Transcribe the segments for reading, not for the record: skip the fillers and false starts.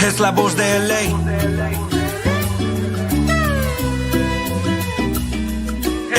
es la voz de LA.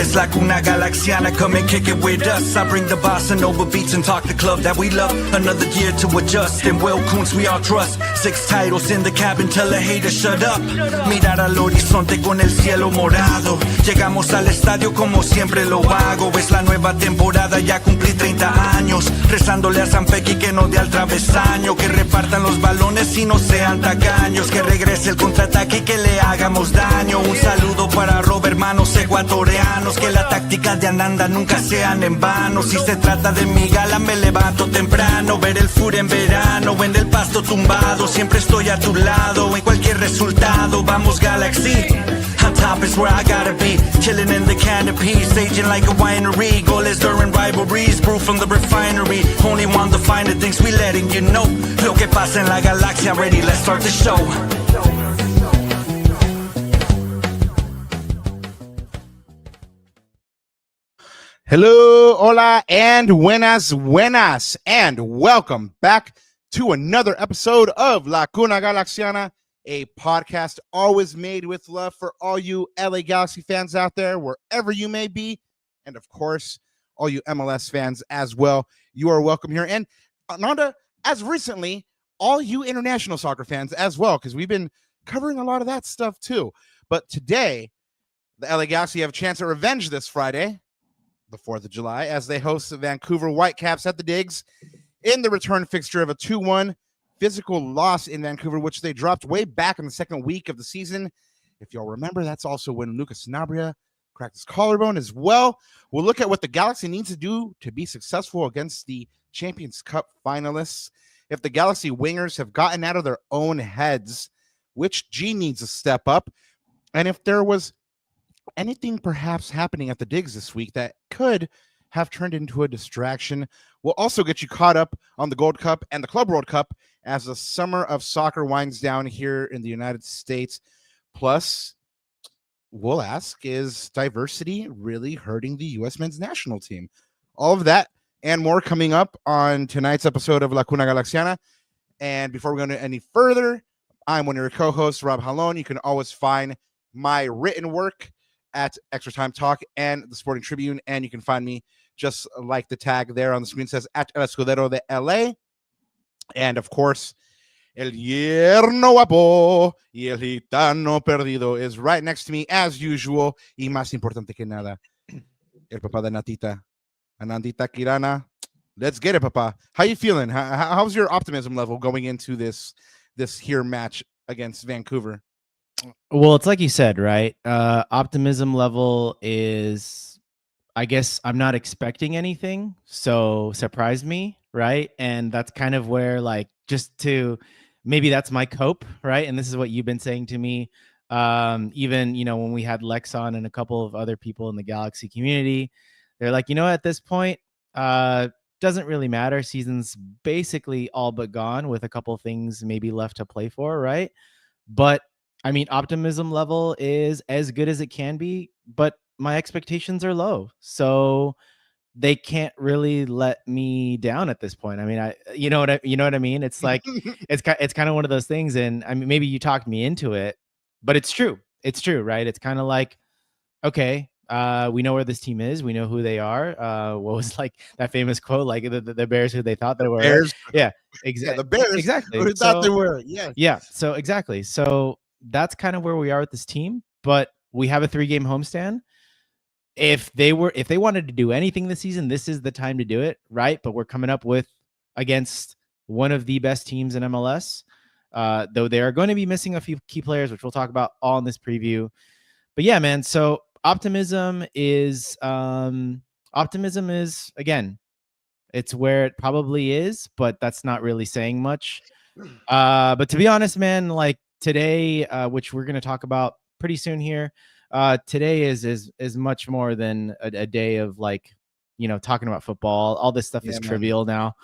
It's like Cuna Galaxiana, come and kick it with us. I bring the bossa nova beats and talk the club that we love. Another year to adjust, and Will Kuntz we all trust. 6 titles in the cabin, tell a hater shut up. Mirar al horizonte con el cielo morado. Llegamos al estadio como siempre lo hago. Es la nueva temporada, ya cumplí 30 años. Rezándole a San Pequi que no dé al travesaño. Que repartan los balones y no sean tacaños. Que regrese el contraataque y que le hagamos daño. Un saludo para Robert, hermanos ecuatorianos. Que la táctica de Ananda nunca sean en vano. Si se trata de mi gala me levanto temprano. Ver el fur en verano, en el pasto tumbado. Siempre estoy a tu lado, en cualquier resultado. Vamos Galaxy, on top is where I gotta be. Chilling in the canopy, staging like a winery. Goles during rivalries, brew from the refinery. Only want the finer things, we letting you know. Lo que pasa en la galaxia, ready, let's start the show. Hello, hola, and buenas, and welcome back to another episode of La Cuna Galaxiana, a podcast always made with love for all you LA Galaxy fans out there, wherever you may be, and of course, all you MLS fans as well. You are welcome here, and Ananda, as recently, all you international soccer fans as well, because we've been covering a lot of that stuff too. But today, the LA Galaxy have a chance at revenge this Friday, the 4th of July, as they host the Vancouver Whitecaps at the digz in the return fixture of a 2-1 physical loss in Vancouver, which they dropped way back in the second week of the season. If y'all remember, that's also when Lucas Sanabria cracked his collarbone as well. We'll look at what the Galaxy needs to do to be successful against the Champions Cup finalists. If the Galaxy wingers have gotten out of their own heads, which G needs to step up, and if there was anything perhaps happening at the digz this week that could have turned into a distraction. We'll also get you caught up on the Gold Cup and the Club World Cup as the summer of soccer winds down here in the United States. Plus, we'll ask, is diversity really hurting the U.S. men's national team? All of that and more coming up on tonight's episode of La Cuna Galaxiana. And before we go any further, I'm one of your co-hosts, Rob Halon. You can always find my written work at Extra Time Talk and the Sporting Tribune, and you can find me just like the tag there on the screen says at El Escudero de LA. And of course, El Yerno Guapo y El Gitano Perdido is right next to me as usual. Y más importante que nada, el papá de Natita, Anandita Kirana. Let's get it, Papa. How you feeling? How's your optimism level going into this here match against Vancouver? Well, it's like you said, right? Optimism level is, I guess I'm not expecting anything, so surprise me, right? And that's kind of where, like, just to, maybe that's my cope, right? And this is what you've been saying to me, even, you know, when we had Lex on and a couple of other people in the Galaxy community, they're like, you know, at this point, doesn't really matter. Season's basically all but gone with a couple of things maybe left to play for, right? But I mean, optimism level is as good as it can be, but my expectations are low. So they can't really let me down at this point. I mean, you know what I mean? It's like, it's kind of one of those things. And I mean, maybe you talked me into it, but it's true. It's true, right? It's kind of like, okay, we know where this team is. We know who they are. What was like that famous quote, like the Bears who they thought they were. Bears. Yeah, exactly. Yeah, the Bears exactly. who thought they were. Yeah. Yeah. So exactly. So that's kind of where we are with this team, but we have a 3-game homestand. If they wanted to do anything this season, this is the time to do it, right? But we're coming up with against one of the best teams in MLS, though they are going to be missing a few key players, which we'll talk about all in this preview. But yeah, man. So optimism is again, it's where it probably is, but that's not really saying much. But to be honest, man, like, today, which we're going to talk about pretty soon here, today is much more than a day of, like, you know, talking about football. All this stuff is trivial now.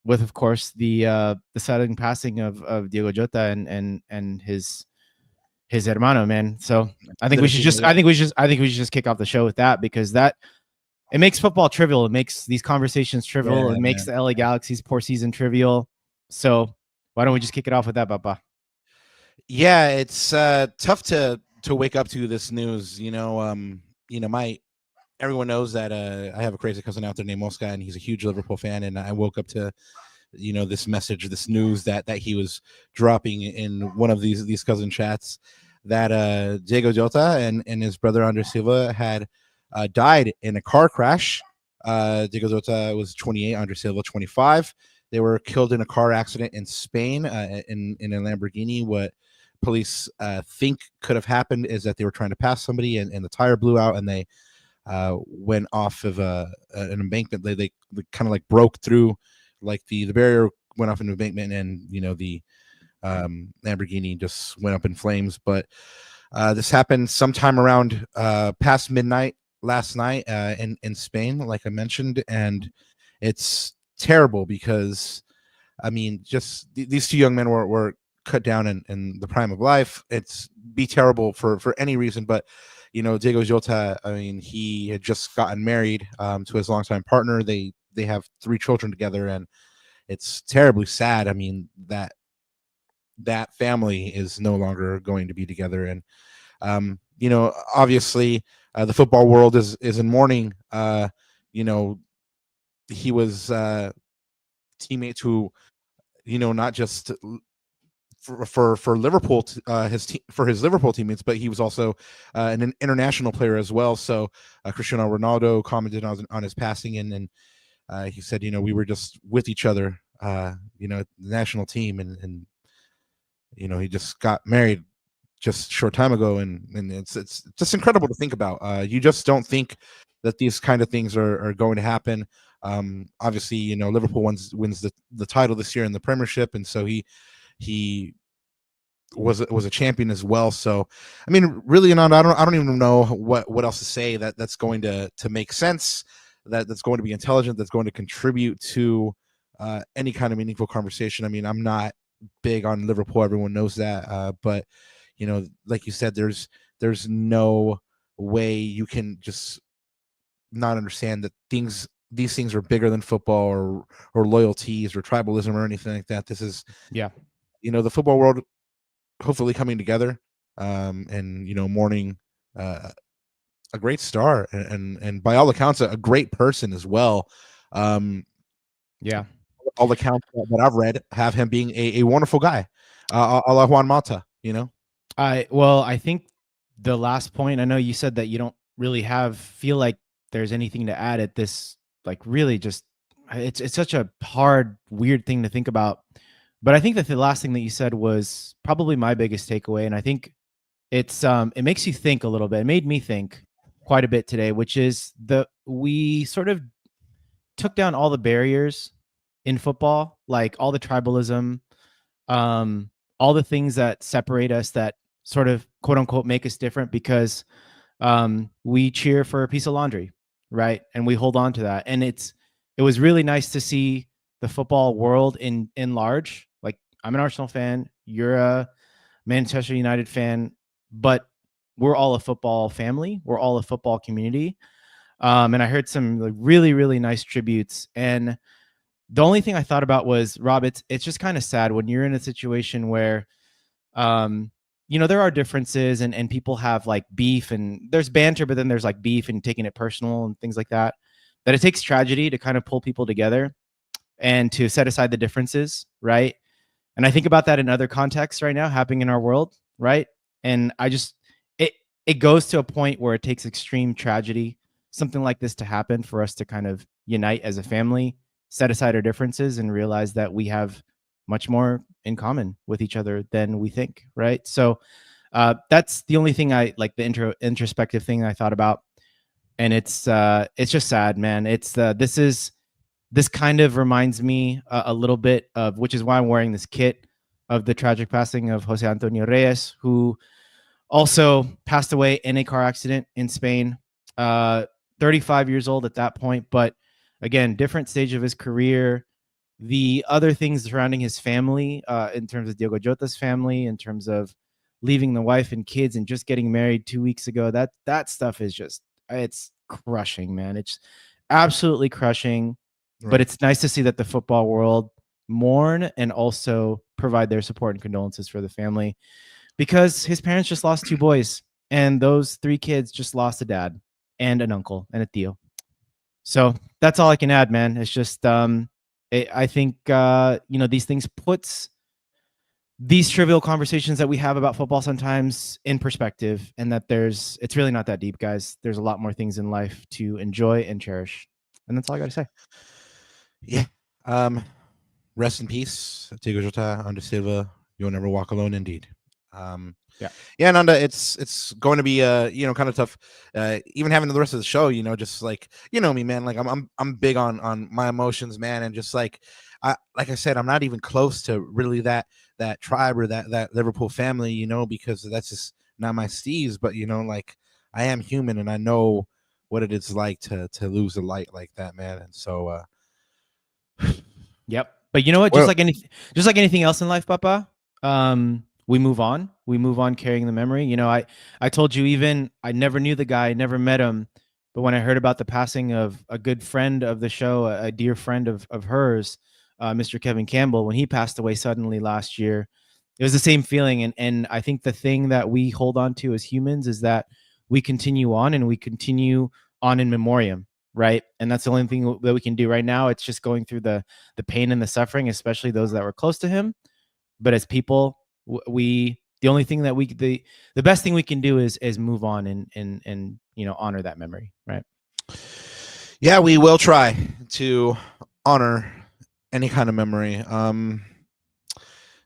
With, of course, the sudden passing of Diogo Jota and his hermano, man. So I think we should just kick off the show with that, because that it makes football trivial. It makes these conversations trivial. It makes the LA Galaxy's poor season trivial. So why don't we just kick it off with that, Papa? Yeah, it's tough to wake up to this news. Everyone knows that I have a crazy cousin out there named Mosca, and he's a huge Liverpool fan. And I woke up to this message, this news that he was dropping in one of these cousin chats that Diego Jota and his brother Andre Silva had died in a car crash. Diego Jota was 28, Andre Silva 25. They were killed in a car accident in Spain in a Lamborghini. What police think could have happened is that they were trying to pass somebody and the tire blew out and they went off of an embankment. They kind of like broke through, like the barrier went off an embankment, and the Lamborghini just went up in flames. But this happened sometime around past midnight last night in Spain, like I mentioned, and it's terrible because just these two young men were cut down in the prime of life. It's be terrible for any reason, but Diego Jota, he had just gotten married to his longtime partner. They have 3 children together, and it's terribly sad. That family is no longer going to be together, and obviously the football world is in mourning. He was teammates who, not just for Liverpool, for his Liverpool teammates, but he was also an international player as well. So Cristiano Ronaldo commented on his passing, and he said, we were just with each other, the national team, and he just got married just a short time ago, and it's just incredible to think about. You just don't think that these kind of things are going to happen. Obviously, Liverpool wins the title this year in the Premiership, and so he was a champion as well. So really, I don't even know what else to say that's going to make sense, that's going to be intelligent, that's going to contribute to any kind of meaningful conversation. I'm not big on Liverpool, everyone knows that, but like you said, there's no way you can just not understand that these things are bigger than football or loyalties or tribalism or anything like that. This is the football world hopefully coming together, and mourning a great star and by all accounts a great person as well. All accounts that I've read have him being a wonderful guy, a la Juan Mata. I think the last point, I know you said that you don't really feel like there's anything to add at this, like really just it's such a hard, weird thing to think about. But I think that the last thing that you said was probably my biggest takeaway, and I think it makes you think a little bit. It made me think quite a bit today, which is we sort of took down all the barriers in football, like all the tribalism, all the things that separate us, that sort of quote unquote make us different, because we cheer for a piece of laundry, right? And we hold on to that. And it was really nice to see the football world in large. Like, I'm an Arsenal fan, you're a Manchester United fan, but we're all a football family. We're all a football community. And I heard some really, really nice tributes. And the only thing I thought about was, Rob, it's just kind of sad when you're in a situation where, there are differences and people have like beef, and there's banter, but then there's like beef and taking it personal and things like that, that it takes tragedy to kind of pull people together and to set aside the differences. Right. And I think about that in other contexts right now happening in our world. Right. And it goes to a point where it takes extreme tragedy, something like this, to happen for us to kind of unite as a family, set aside our differences, and realize that we have much more in common with each other than we think. Right. So that's the only thing I like, the introspective thing I thought about. And it's just sad, man. This kind of reminds me a little bit of, which is why I'm wearing this kit, of the tragic passing of Jose Antonio Reyes, who also passed away in a car accident in Spain, 35 years old at that point. But again, different stage of his career. The other things surrounding his family, in terms of Diogo Jota's family, in terms of leaving the wife and kids and just getting married 2 weeks ago, that stuff is just, it's crushing, man. It's absolutely crushing. Right. But it's nice to see that the football world mourn and also provide their support and condolences for the family, because his parents just lost 2 boys, and those 3 kids just lost a dad and an uncle and a tío. So that's all I can add, man. It's just I think these things puts these trivial conversations that we have about football sometimes in perspective, and that it's really not that deep, guys. There's a lot more things in life to enjoy and cherish. And that's all I got to say. Yeah. Rest in peace, Diogo, Jota, under Silva. You'll never walk alone, indeed. Yeah, Nanda, it's going to be kind of tough. Even having the rest of the show, just like me, man. Like I'm big on my emotions, man, and just like I said, I'm not even close to really that tribe or that Liverpool family, because that's just not my steez. But like I am human, and I know what it is like to lose a light like that, man. And so, yep. But you know what? Just like anything else in life, Papa. We move on. We move on carrying the memory. I told you, even I never knew the guy, never met him, but when I heard about the passing of a good friend of the show, a dear friend of hers, Mr. Kevin Campbell, when he passed away suddenly last year, it was the same feeling. And I think the thing that we hold on to as humans is that we continue on, and we continue on in memoriam, right? And that's the only thing that we can do right now. It's just going through the pain and the suffering, especially those that were close to him. But as people, the only thing that the best thing we can do is move on and honor that memory, right? Yeah, we will try to honor any kind of memory.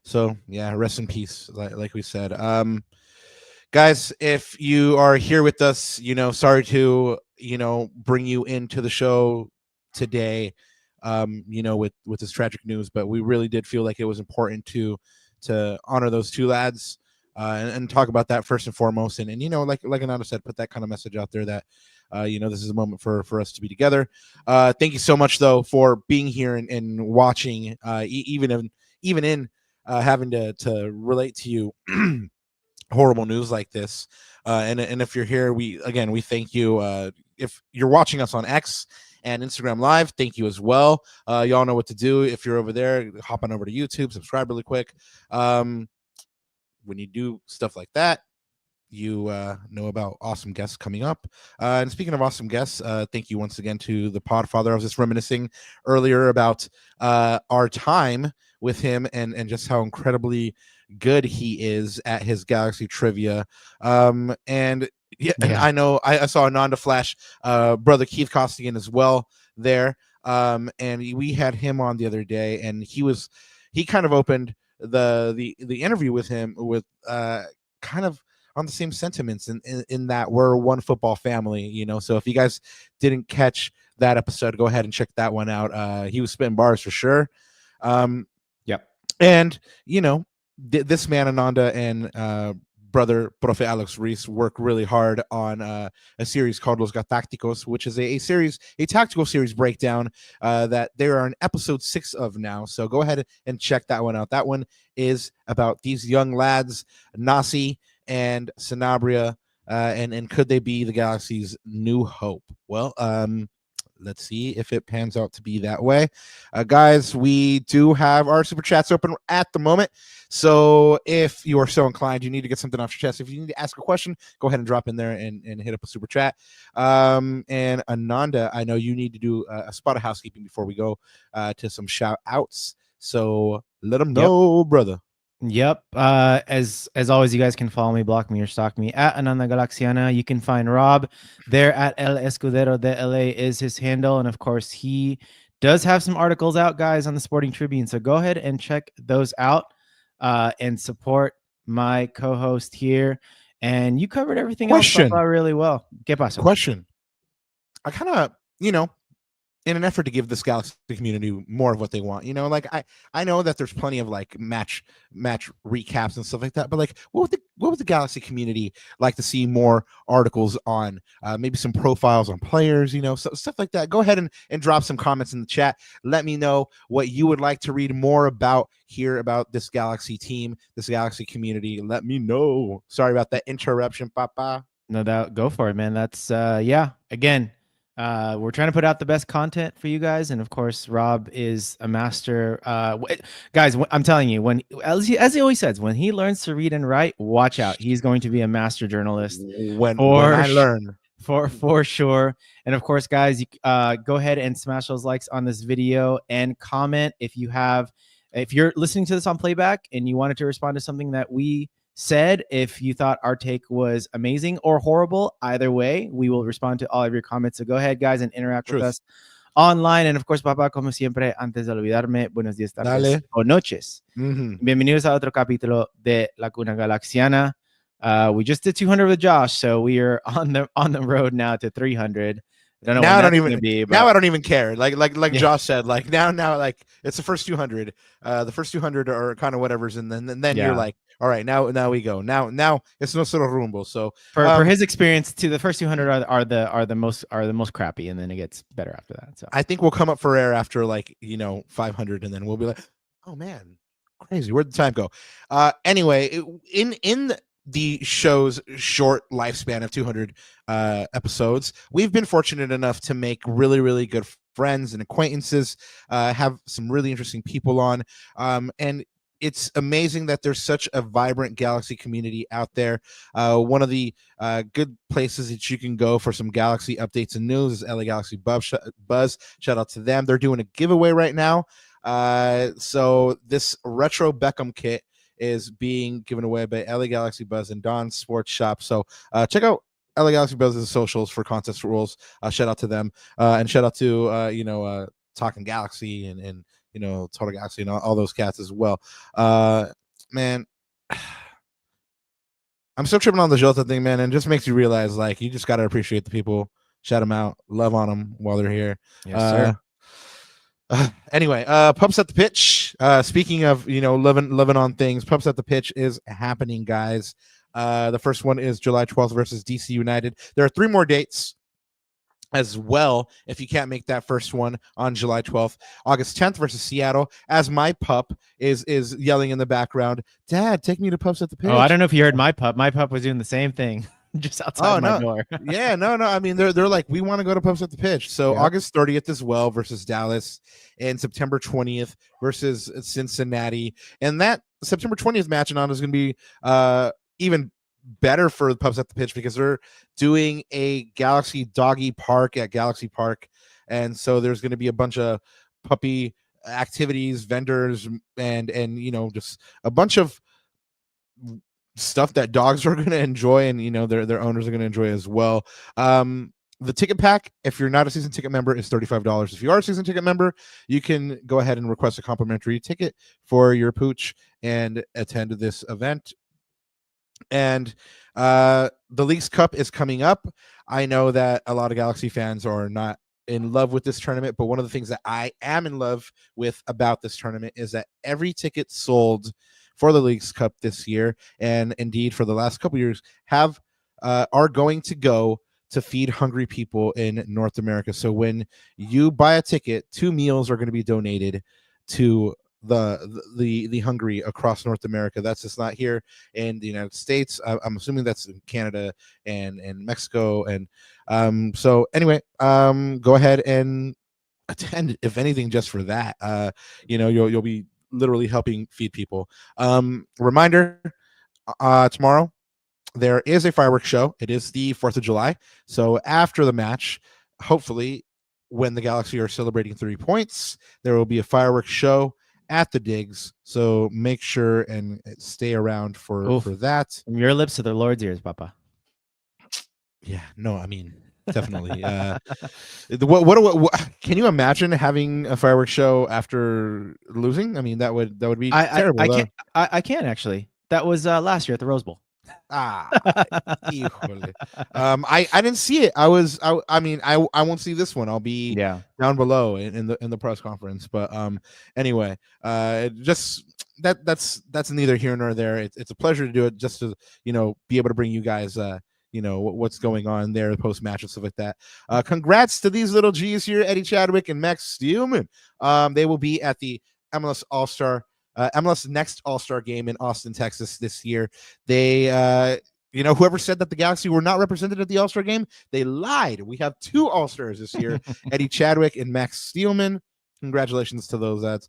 So yeah, rest in peace, like we said. Guys, if you are here with us, sorry to bring you into the show today, with this tragic news, but we really did feel like it was important to honor those 2 lads, and talk about that first and foremost, and like Ananda said, put that kind of message out there that this is a moment for us to be together. Thank you so much, though, for being here and watching, even in having to relate to you horrible news like this, and if you're here, we thank you. If you're watching us on X and Instagram Live, thank you as well. Y'all know what to do. If you're over there, hop on over to YouTube, subscribe really quick. When you do stuff like that, you know about awesome guests coming up. And speaking of awesome guests, thank you once again to the Podfather. I was just reminiscing earlier about our time with him and just how incredibly good he is at his Galaxy trivia. And I know I saw Ananda Flash, brother Keith Costigan as well there. And we had him on the other day, and he kind of opened the interview with him with kind of on the same sentiments in that we're one football family, so if you guys didn't catch that episode, go ahead and check that one out. He was spitting bars for sure. Yep. And this man Ananda and brother Profe Alex Ruiz work really hard on a series called Los Gatácticos, which is a tactical series breakdown that they are on episode 6 of now. So go ahead and check that one out. That one is about these young lads, Nasi and Sanabria, and could they be the Galaxy's new hope? Well, let's see if it pans out to be that way. Guys, we do have our super chats open at the moment. So if you are so inclined, you need to get something off your chest. If you need to ask a question, go ahead and drop in there and hit up a super chat. And Ananda, I know you need to do a spot of housekeeping before we go to some shout outs. So let them know, brother. Yep. As always, you guys can follow me, block me, or stalk me at Cuna Galaxiana. You can find Rob there at El Escudero de LA is his handle. And of course, he does have some articles out, guys, on the Sporting Tribune. So go ahead and check those out and support my co-host here. And you covered everything else really well. ¿Qué pasó? Question. I kind of, in an effort to give this Galaxy community more of what they want, like I know that there's plenty of like match recaps and stuff like that, but like what would the Galaxy community like to see more articles on? Maybe some profiles on players, so stuff like that. Go ahead and drop some comments in the chat. Let me know what you would like to read more about here about this Galaxy team, this Galaxy community. Let me know. Sorry about that interruption, Papa. No doubt. Go for it, man. That's again. We're trying to put out the best content for you guys, and of course, Rob is a master. Guys, I'm telling you, as he always says, when he learns to read and write, watch out. He's going to be a master journalist. When I learn. For sure. And of course, guys, go ahead and smash those likes on this video and comment if you're listening to this on playback and you wanted to respond to something that we said. If you thought our take was amazing or horrible, either way, we will respond to all of your comments. So go ahead, guys, and interact with us online. And of course, papá, como siempre, antes de olvidarme, buenos días, tardes o noches. Bienvenidos a otro capítulo de La Cuna Galaxiana. We just did 200 with Josh, so we are on the road now to 300. Now I don't even care. Like Josh said, like now like it's the first 200. The first 200 are kind of whatever's, and then you're like, all right, now we go. Now it's no sort of rumble. So for his experience, too, the first 200 are the most crappy, and then it gets better after that. So I think we'll come up for air after 500, and then we'll be like, oh man, crazy. Where'd the time go? Anyway, in the show's short lifespan of 200 episodes, we've been fortunate enough to make really, really good friends and acquaintances, have some really interesting people on, and it's amazing that there's such a vibrant Galaxy community out there. One of the good places that you can go for some Galaxy updates and news is LA Galaxy Buzz. Shout out to them. They're doing a giveaway right now. So this retro Beckham kit is being given away by LA Galaxy Buzz and Don's Sports Shop. So check out LA Galaxy Buzz's socials for contest rules. Shout out to them, and shout out to Talking Galaxy and Total Galaxy and all those cats as well. Man, I'm still tripping on the Jota thing, man, and it just makes you realize you just gotta appreciate the people, shout them out, love on them while they're here. Yes, sir. Anyway, Pups at the Pitch. Speaking of living on things, Pups at the Pitch is happening, guys. The first one is July 12th versus DC United. There are 3 more dates as well if you can't make that first one on July 12th. August 10th versus Seattle, as my pup is yelling in the background, Dad, take me to Pups at the Pitch. Oh, I don't know if you heard my pup. My pup was doing the same thing just outside my door. Yeah, no. I mean, they're like, we want to go to Pups at the Pitch. So yep. August 30th as well versus Dallas, and September 20th versus Cincinnati. And that September 20th match on is going to be even better for the Pups at the Pitch because they're doing a Galaxy doggy park at Galaxy Park. And so there's going to be a bunch of puppy activities, vendors, and just a bunch of stuff that dogs are going to enjoy, and their owners are going to enjoy as well. The ticket pack, if you're not a season ticket member, is $35. If you are a season ticket member, you can go ahead and request a complimentary ticket for your pooch and attend this event. And the Leagues Cup is coming up. I know that a lot of Galaxy fans are not in love with this tournament, but one of the things that I am in love with about this tournament is that every ticket sold for the Leagues Cup this year, and indeed for the last couple years, are going to go to feed hungry people in North America. So when you buy a ticket, 2 meals are going to be donated to the hungry across North America. That's just not here in the United States. I'm assuming that's in Canada and Mexico. And so anyway, go ahead and attend, if anything, just for that. You'll be literally helping feed people. Reminder, tomorrow there is a fireworks show. It is the 4th of July. So after the match, hopefully when the Galaxy are celebrating 3 points, there will be a fireworks show at the digz. So make sure and stay around for that. From your lips to the Lord's ears, Papa. Yeah, no, I mean, definitely. What can you imagine having a fireworks show after losing? I mean, that would be terrible. I can actually. That was last year at the Rose Bowl. I didn't see it. I won't see this one. I'll be down below in the press conference. But anyway, just that's neither here nor there. It's a pleasure to do it, just to be able to bring you guys what's going on there post match and stuff like that. Congrats to these little G's here, Eddie Chadwick and Max Steelman. They will be at the MLS All-Star MLS Next All-Star Game in Austin, Texas this year. They whoever said that the Galaxy were not represented at the All-Star game, they lied. We have 2 All-Stars this year, Eddie Chadwick and Max Steelman. Congratulations to those lads.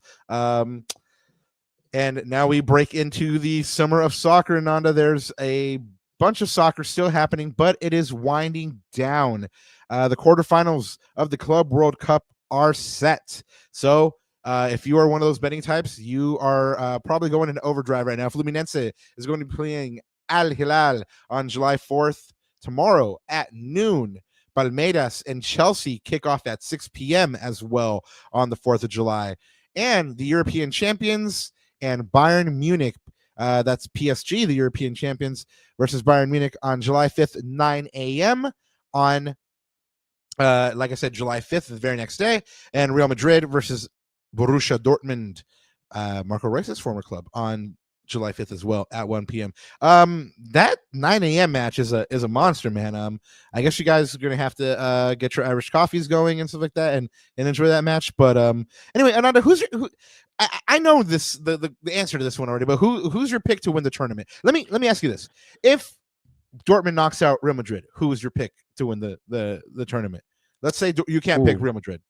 And now we break into the summer of soccer, Nanda. There's a bunch of soccer still happening, but it is winding down. The quarterfinals of the Club World Cup are set. So if you are one of those betting types, you are probably going into overdrive right now. Fluminense is going to be playing Al Hilal on July 4th, tomorrow at noon. Palmeiras and Chelsea kick off at 6 p.m. as well on the 4th of July. And the European champions and Bayern Munich, that's PSG, the European champions, versus Bayern Munich on July 5th, 9 a.m. on, like I said, July 5th, the very next day. And Real Madrid versus Borussia Dortmund, Marco Reus's former club, on July 5th as well at 1 p.m. That 9 a.m. match is a monster, man. I guess you guys are gonna have to get your Irish coffees going and stuff like that, and enjoy that match. But anyway, Ananda, I know this the answer to this one already, but who's your pick to win the tournament? Let me ask you this: if Dortmund knocks out Real Madrid, who is your pick to win the tournament? Let's say you can't pick Real Madrid.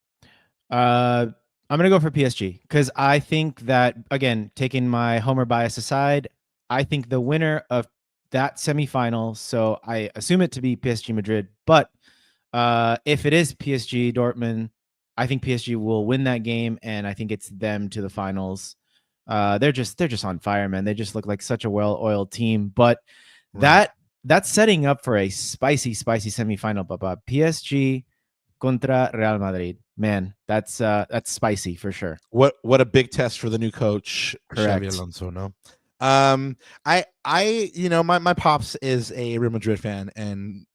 I'm going to go for PSG because I think that, again, taking my homer bias aside, I think the winner of that semifinal, so I assume it to be PSG Madrid, but if it is PSG Dortmund, I think PSG will win that game, and I think it's them to the finals. They're just on fire, man. They just look like such a well-oiled team, but right. That's setting up for a spicy semifinal, Papa. PSG contra Real Madrid. Man, that's spicy for sure. What a big test for the new coach, Correct. Xabi Alonso. No, my pops is a Real Madrid fan, and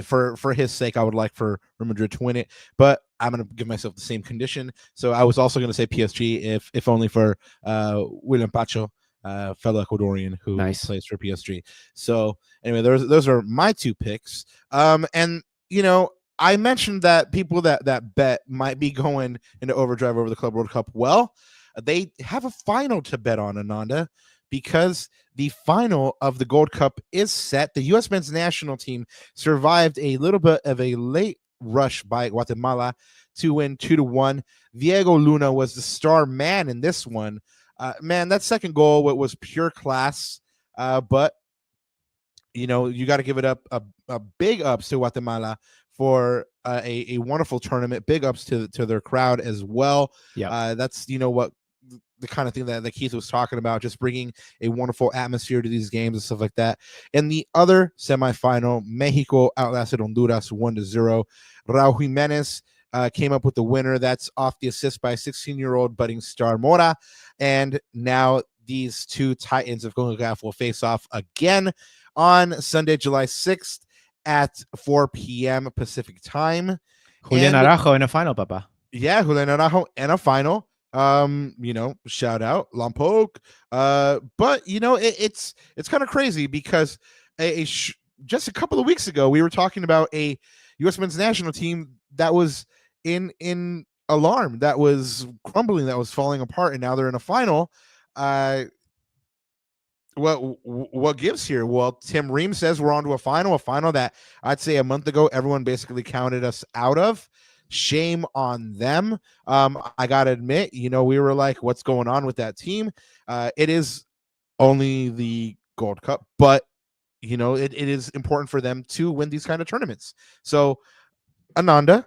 for his sake, I would like for Real Madrid to win it, but I'm gonna give myself the same condition. So I was also gonna say PSG, if only for William Pacho, fellow Ecuadorian who plays for PSG. So anyway, those are my 2 picks. And I mentioned that people that bet might be going into overdrive over the Club World Cup. Well, they have a final to bet on, Ananda, because the final of the Gold Cup is set. The U.S. men's national team survived a little bit of a late rush by Guatemala to win 2-1. Diego Luna was the star man in this one. Man, that second goal was pure class, but you got to give it up a big ups to Guatemala for a wonderful tournament. Big ups to their crowd as well. Yeah, that's what the kind of thing that Keith was talking about, just bringing a wonderful atmosphere to these games and stuff like that. In the other semifinal, Mexico outlasted Honduras 1-0. Raul Jimenez came up with the winner. That's off the assist by 16-year-old budding star Mora. And now these 2 titans of CONCACAF will face off again on Sunday, July 6th. At 4 p.m. Pacific time. Julian Araujo in a final, Papa. Yeah, Julian Araujo in a final. Shout out Lompoc. But it's kind of crazy because just a couple of weeks ago we were talking about a U.S. men's national team that was in alarm, that was crumbling, that was falling apart, and now they're in a final. What gives here? Well, Tim Ream says we're on to a final that I'd say a month ago everyone basically counted us out of. Shame on them. I gotta admit, we were like, what's going on with that team? It is only the Gold Cup, but it is important for them to win these kind of tournaments. So Ananda,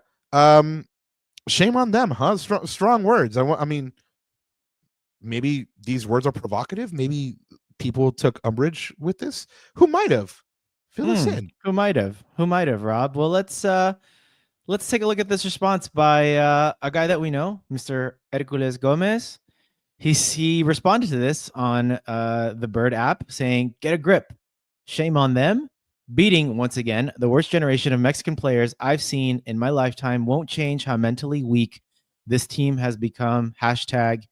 shame on them, huh? Strong words. I mean, maybe these words are provocative. Maybe people took umbrage with this. Who might have? Fill us in. Who might have, Rob? Well, let's take a look at this response by a guy that we know, Mr. Hercules Gomez. He responded to this on the Bird app saying, "Get a grip. Shame on them. Beating, once again, the worst generation of Mexican players I've seen in my lifetime won't change how mentally weak this team has become. Hashtag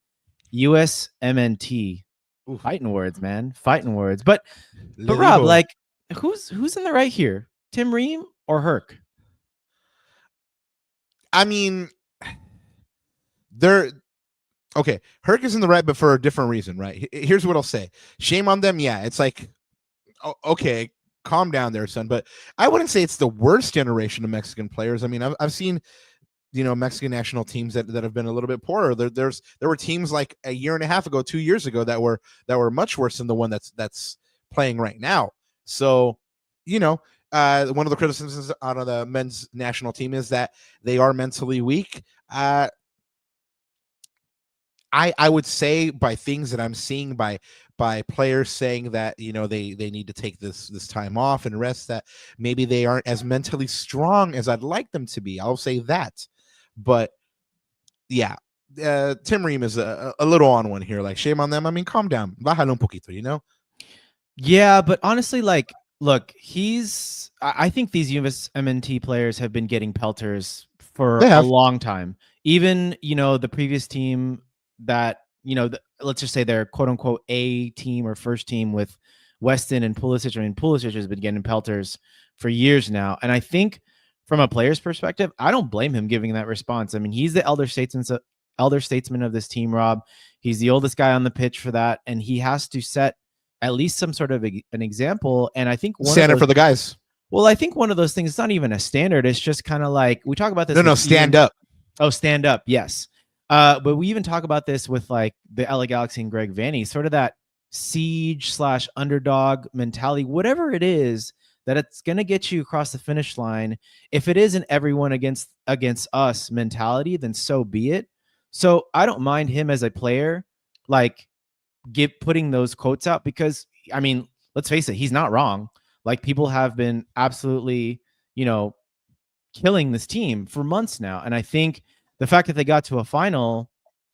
USMNT." Ooh. Fighting words, man. Fighting words. But Rob, like, who's in the right here? Tim Ream or Herc? I mean, okay. Herc is in the right, but for a different reason, right? Here's what I'll say. Shame on them. Yeah, it's like, okay, calm down there, son. But I wouldn't say it's the worst generation of Mexican players. I mean, I've seen, Mexican national teams that have been a little bit poorer. There were teams like a year and a half ago, 2 years ago that were much worse than the one that's playing right now. So, one of the criticisms on the men's national team is that they are mentally weak. I would say by things that I'm seeing by players saying that they need to take this time off and rest, that maybe they aren't as mentally strong as I'd like them to be. I'll say that, but yeah, Tim Ream is a little on one here. Like, shame on them. I mean, calm down, bájale un poquito, Yeah, but honestly, like, look, I think these USMNT players have been getting pelters for a long time. Even the previous team that let's just say their quote unquote A team or first team with Weston and Pulisic. I mean, Pulisic has been getting pelters for years now, and I think from a player's perspective, I don't blame him giving that response. I mean, he's the elder statesman of this team, Rob. He's the oldest guy on the pitch for that, and he has to set at least some sort of an example. And I think standard for the guys. Well, I think one of those things, it's not even a standard. It's just kind of like, we talk about this. No, stand up. Oh, stand up. Yes. But we even talk about this with like the LA Galaxy and Greg Vanney, sort of that siege/underdog mentality, whatever it is, that it's going to get you across the finish line. If it isn't everyone against us mentality, then so be it. So I don't mind him as a player, like, putting those quotes out, because I mean, let's face it, he's not wrong. Like, people have been absolutely, killing this team for months now. And I think the fact that they got to a final,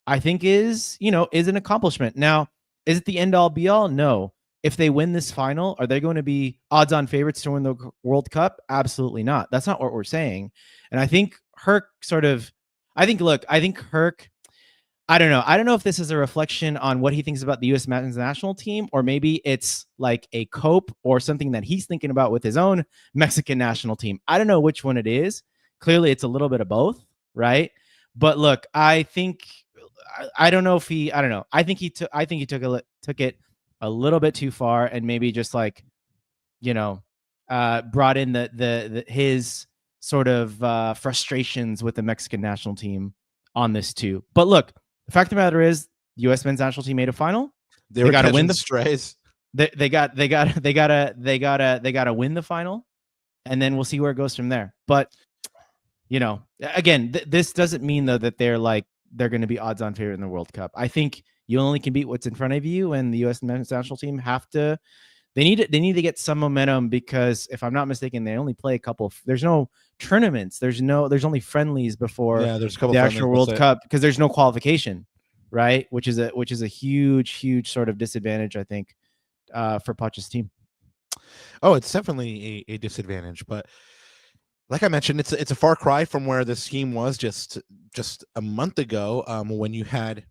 I think is an accomplishment. Now, is it the end all be all? No. If they win this final, are they going to be odds on favorites to win the World Cup? Absolutely not. That's not what we're saying. And I think Herc I think Herc, I don't know. I don't know if this is a reflection on what he thinks about the U.S. men's national team, or maybe it's like a cope or something that he's thinking about with his own Mexican national team. I don't know which one it is. Clearly, it's a little bit of both, right? But look, I think I don't know if he. I don't know. I think he took it a little bit too far, and maybe just like, brought in his sort of frustrations with the Mexican national team on this too. But look. The fact of the matter is, the U.S. men's national team made a final. They got to win the strays. They got to win the final, and then we'll see where it goes from there. But again, this doesn't mean though that they're going to be odds-on favorite in the World Cup. I think you only can beat what's in front of you, and the U.S. men's national team they need to get some momentum, because if I'm not mistaken, they only play a couple. There's no tournaments. There's only friendlies before there's a couple the actual World Cup, because there's no qualification, right? Which is a huge sort of disadvantage, I think, for Poch's team. Oh, it's definitely a disadvantage, but like I mentioned, it's a far cry from where this team was just a month ago, when you had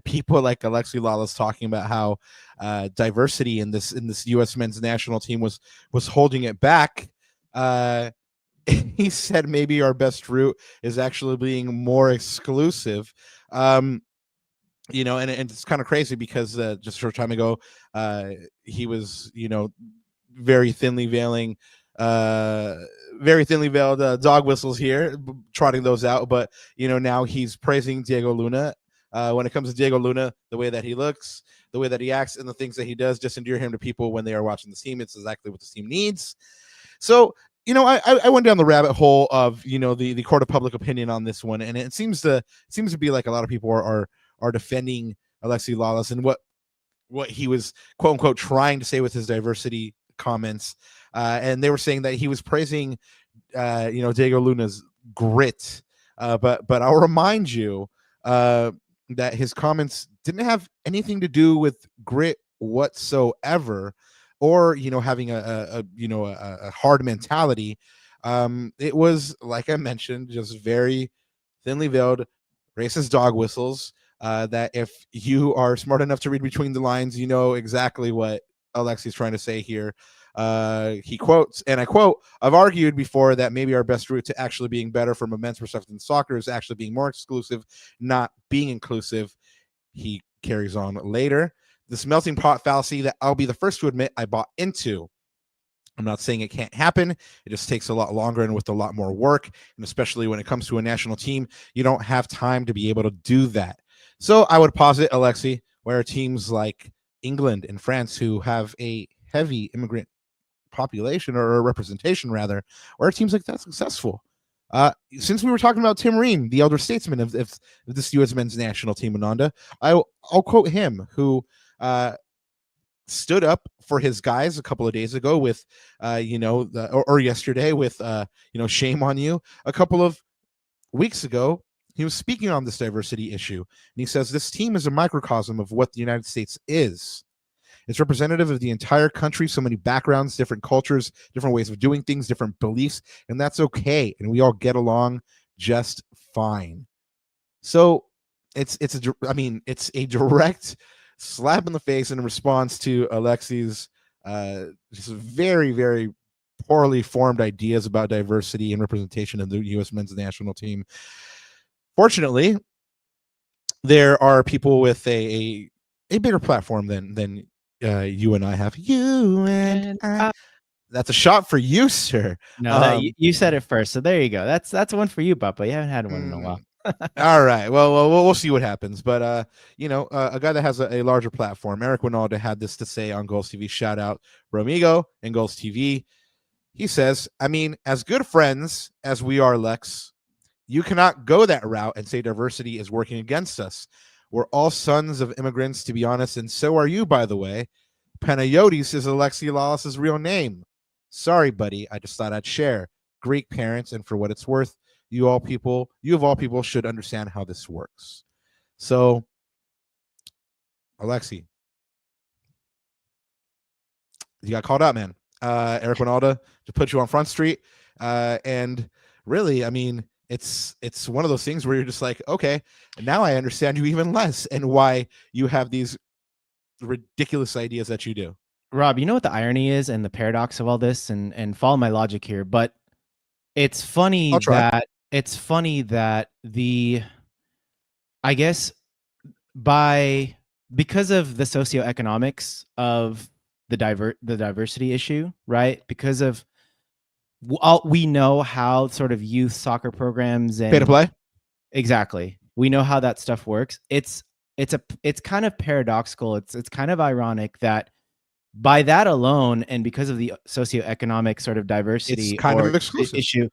people like Alexi Lalas talking about how diversity in this U.S. men's national team was holding it back. He said maybe our best route is actually being more exclusive. And it's kind of crazy, because just a short time ago, he was very thinly veiled dog whistles here, trotting those out. But now he's praising Diego Luna. When it comes to Diego Luna, the way that he looks, the way that he acts, and the things that he does just endear him to people when they are watching the team. It's exactly what the team needs. So, I went down the rabbit hole of, the court of public opinion on this one. And it seems to be like a lot of people are defending Alexi Lalas and what he was, quote unquote, trying to say with his diversity comments. And they were saying that he was praising, Diego Luna's grit. But I'll remind you, that his comments didn't have anything to do with grit whatsoever, or having a hard mentality. It was, like I mentioned, just very thinly veiled racist dog whistles, that if you are smart enough to read between the lines, you know exactly what Alexi's trying to say here. He quotes, and I quote, "I've argued before that maybe our best route to actually being better from a men's perspective in soccer is actually being more exclusive, not being inclusive." He carries on later. "This melting pot fallacy that I'll be the first to admit I bought into. I'm not saying it can't happen. It just takes a lot longer and with a lot more work. And especially when it comes to a national team, you don't have time to be able to do that. So I would posit, Alexi, where teams like England and France, who have a heavy immigrant population or representation rather, or teams like that successful. Since we were talking about Tim Ream, the elder statesman of this U.S. men's national team, Ananda, I'll quote him, who stood up for his guys a couple of days ago with, or yesterday with, shame on you. A couple of weeks ago, he was speaking on this diversity issue, and he says this team is a microcosm of what the United States is. It's representative of the entire country, so many backgrounds, different cultures, different ways of doing things, different beliefs, and that's okay. And we all get along just fine. So it's a direct slap in the face in response to Alexi's just very, very poorly formed ideas about diversity and representation of the U.S. men's national team. Fortunately, there are people with a bigger platform than you and I have. You and I. That's a shot for you, sir. No, you said it first, so there you go. That's one for you, Papa. You haven't had one in a while. All right. Well, we'll see what happens. But a guy that has a larger platform, Eric Winalda, had this to say on Goals TV. Shout out Bromigo and Goals TV. He says, I mean, as good friends as we are, Lex, you cannot go that route and say diversity is working against us. We're all sons of immigrants, to be honest, and so are you, by the way. Panayotis is Alexi Lawless's real name. Sorry, buddy. I just thought I'd share. Greek parents, and for what it's worth, you of all people should understand how this works. So, Alexi, you got called out, man. Eric Winalda to put you on Front Street. And really, I mean, it's one of those things where you're just like, okay, now I understand you even less and why you have these ridiculous ideas that you do. Rob, you know what the irony is and the paradox of all this, and follow my logic here, but it's funny that I guess because of the socioeconomics of the diversity issue, right? Because of we know how sort of youth soccer programs and pay to play. Exactly. We know how that stuff works. It's kind of paradoxical. It's kind of ironic that by that alone, and because of the socioeconomic sort of diversity it's kind of exclusive issue,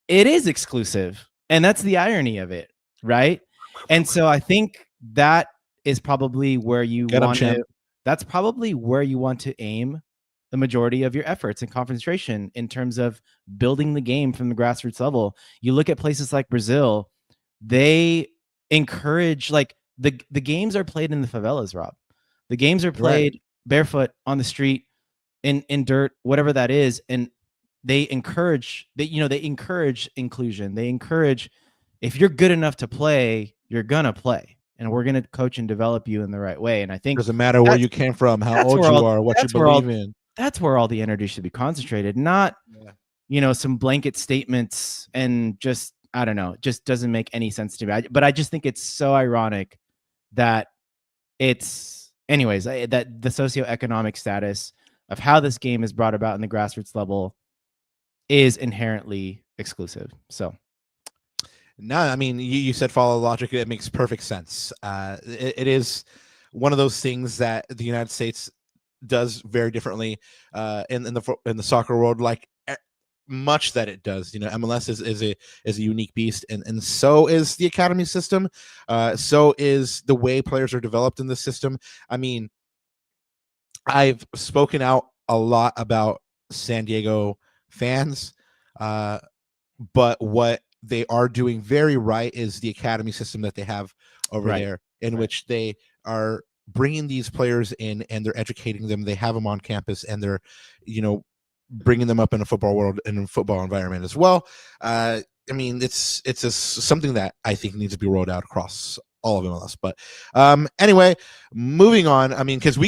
it is exclusive. And that's the irony of it, right? And so I think that is probably where you that's probably where you want to aim the majority of your efforts and concentration in terms of building the game from the grassroots level. You look at places like Brazil, they encourage, like, the games are played in the favelas, Rob. The games are played barefoot on the street in dirt, whatever that is. And they encourage inclusion. They encourage, if you're good enough to play, you're gonna play, and we're gonna coach and develop you in the right way. And I think it doesn't matter where you came from, how old you are, what you believe in. That's where all the energy should be concentrated, not some blanket statements and just, I don't know, just doesn't make any sense to me. But I just think it's so ironic that anyways, that the socioeconomic status of how this game is brought about in the grassroots level is inherently exclusive. So, no, I mean, you said follow logic. It makes perfect sense. It is one of those things that the United States does very differently in the soccer world, like much that it does. MLS is a unique beast, and so is the academy system. So is the way players are developed in the system. I mean, I've spoken out a lot about San Diego fans, but what they are doing very right is the academy system that they have over there, in which they are bringing these players in and they're educating them. They have them on campus and they're, bringing them up in a football world and a football environment as well. I mean, it's something that I think needs to be rolled out across all of MLS. But anyway, moving on. I mean, because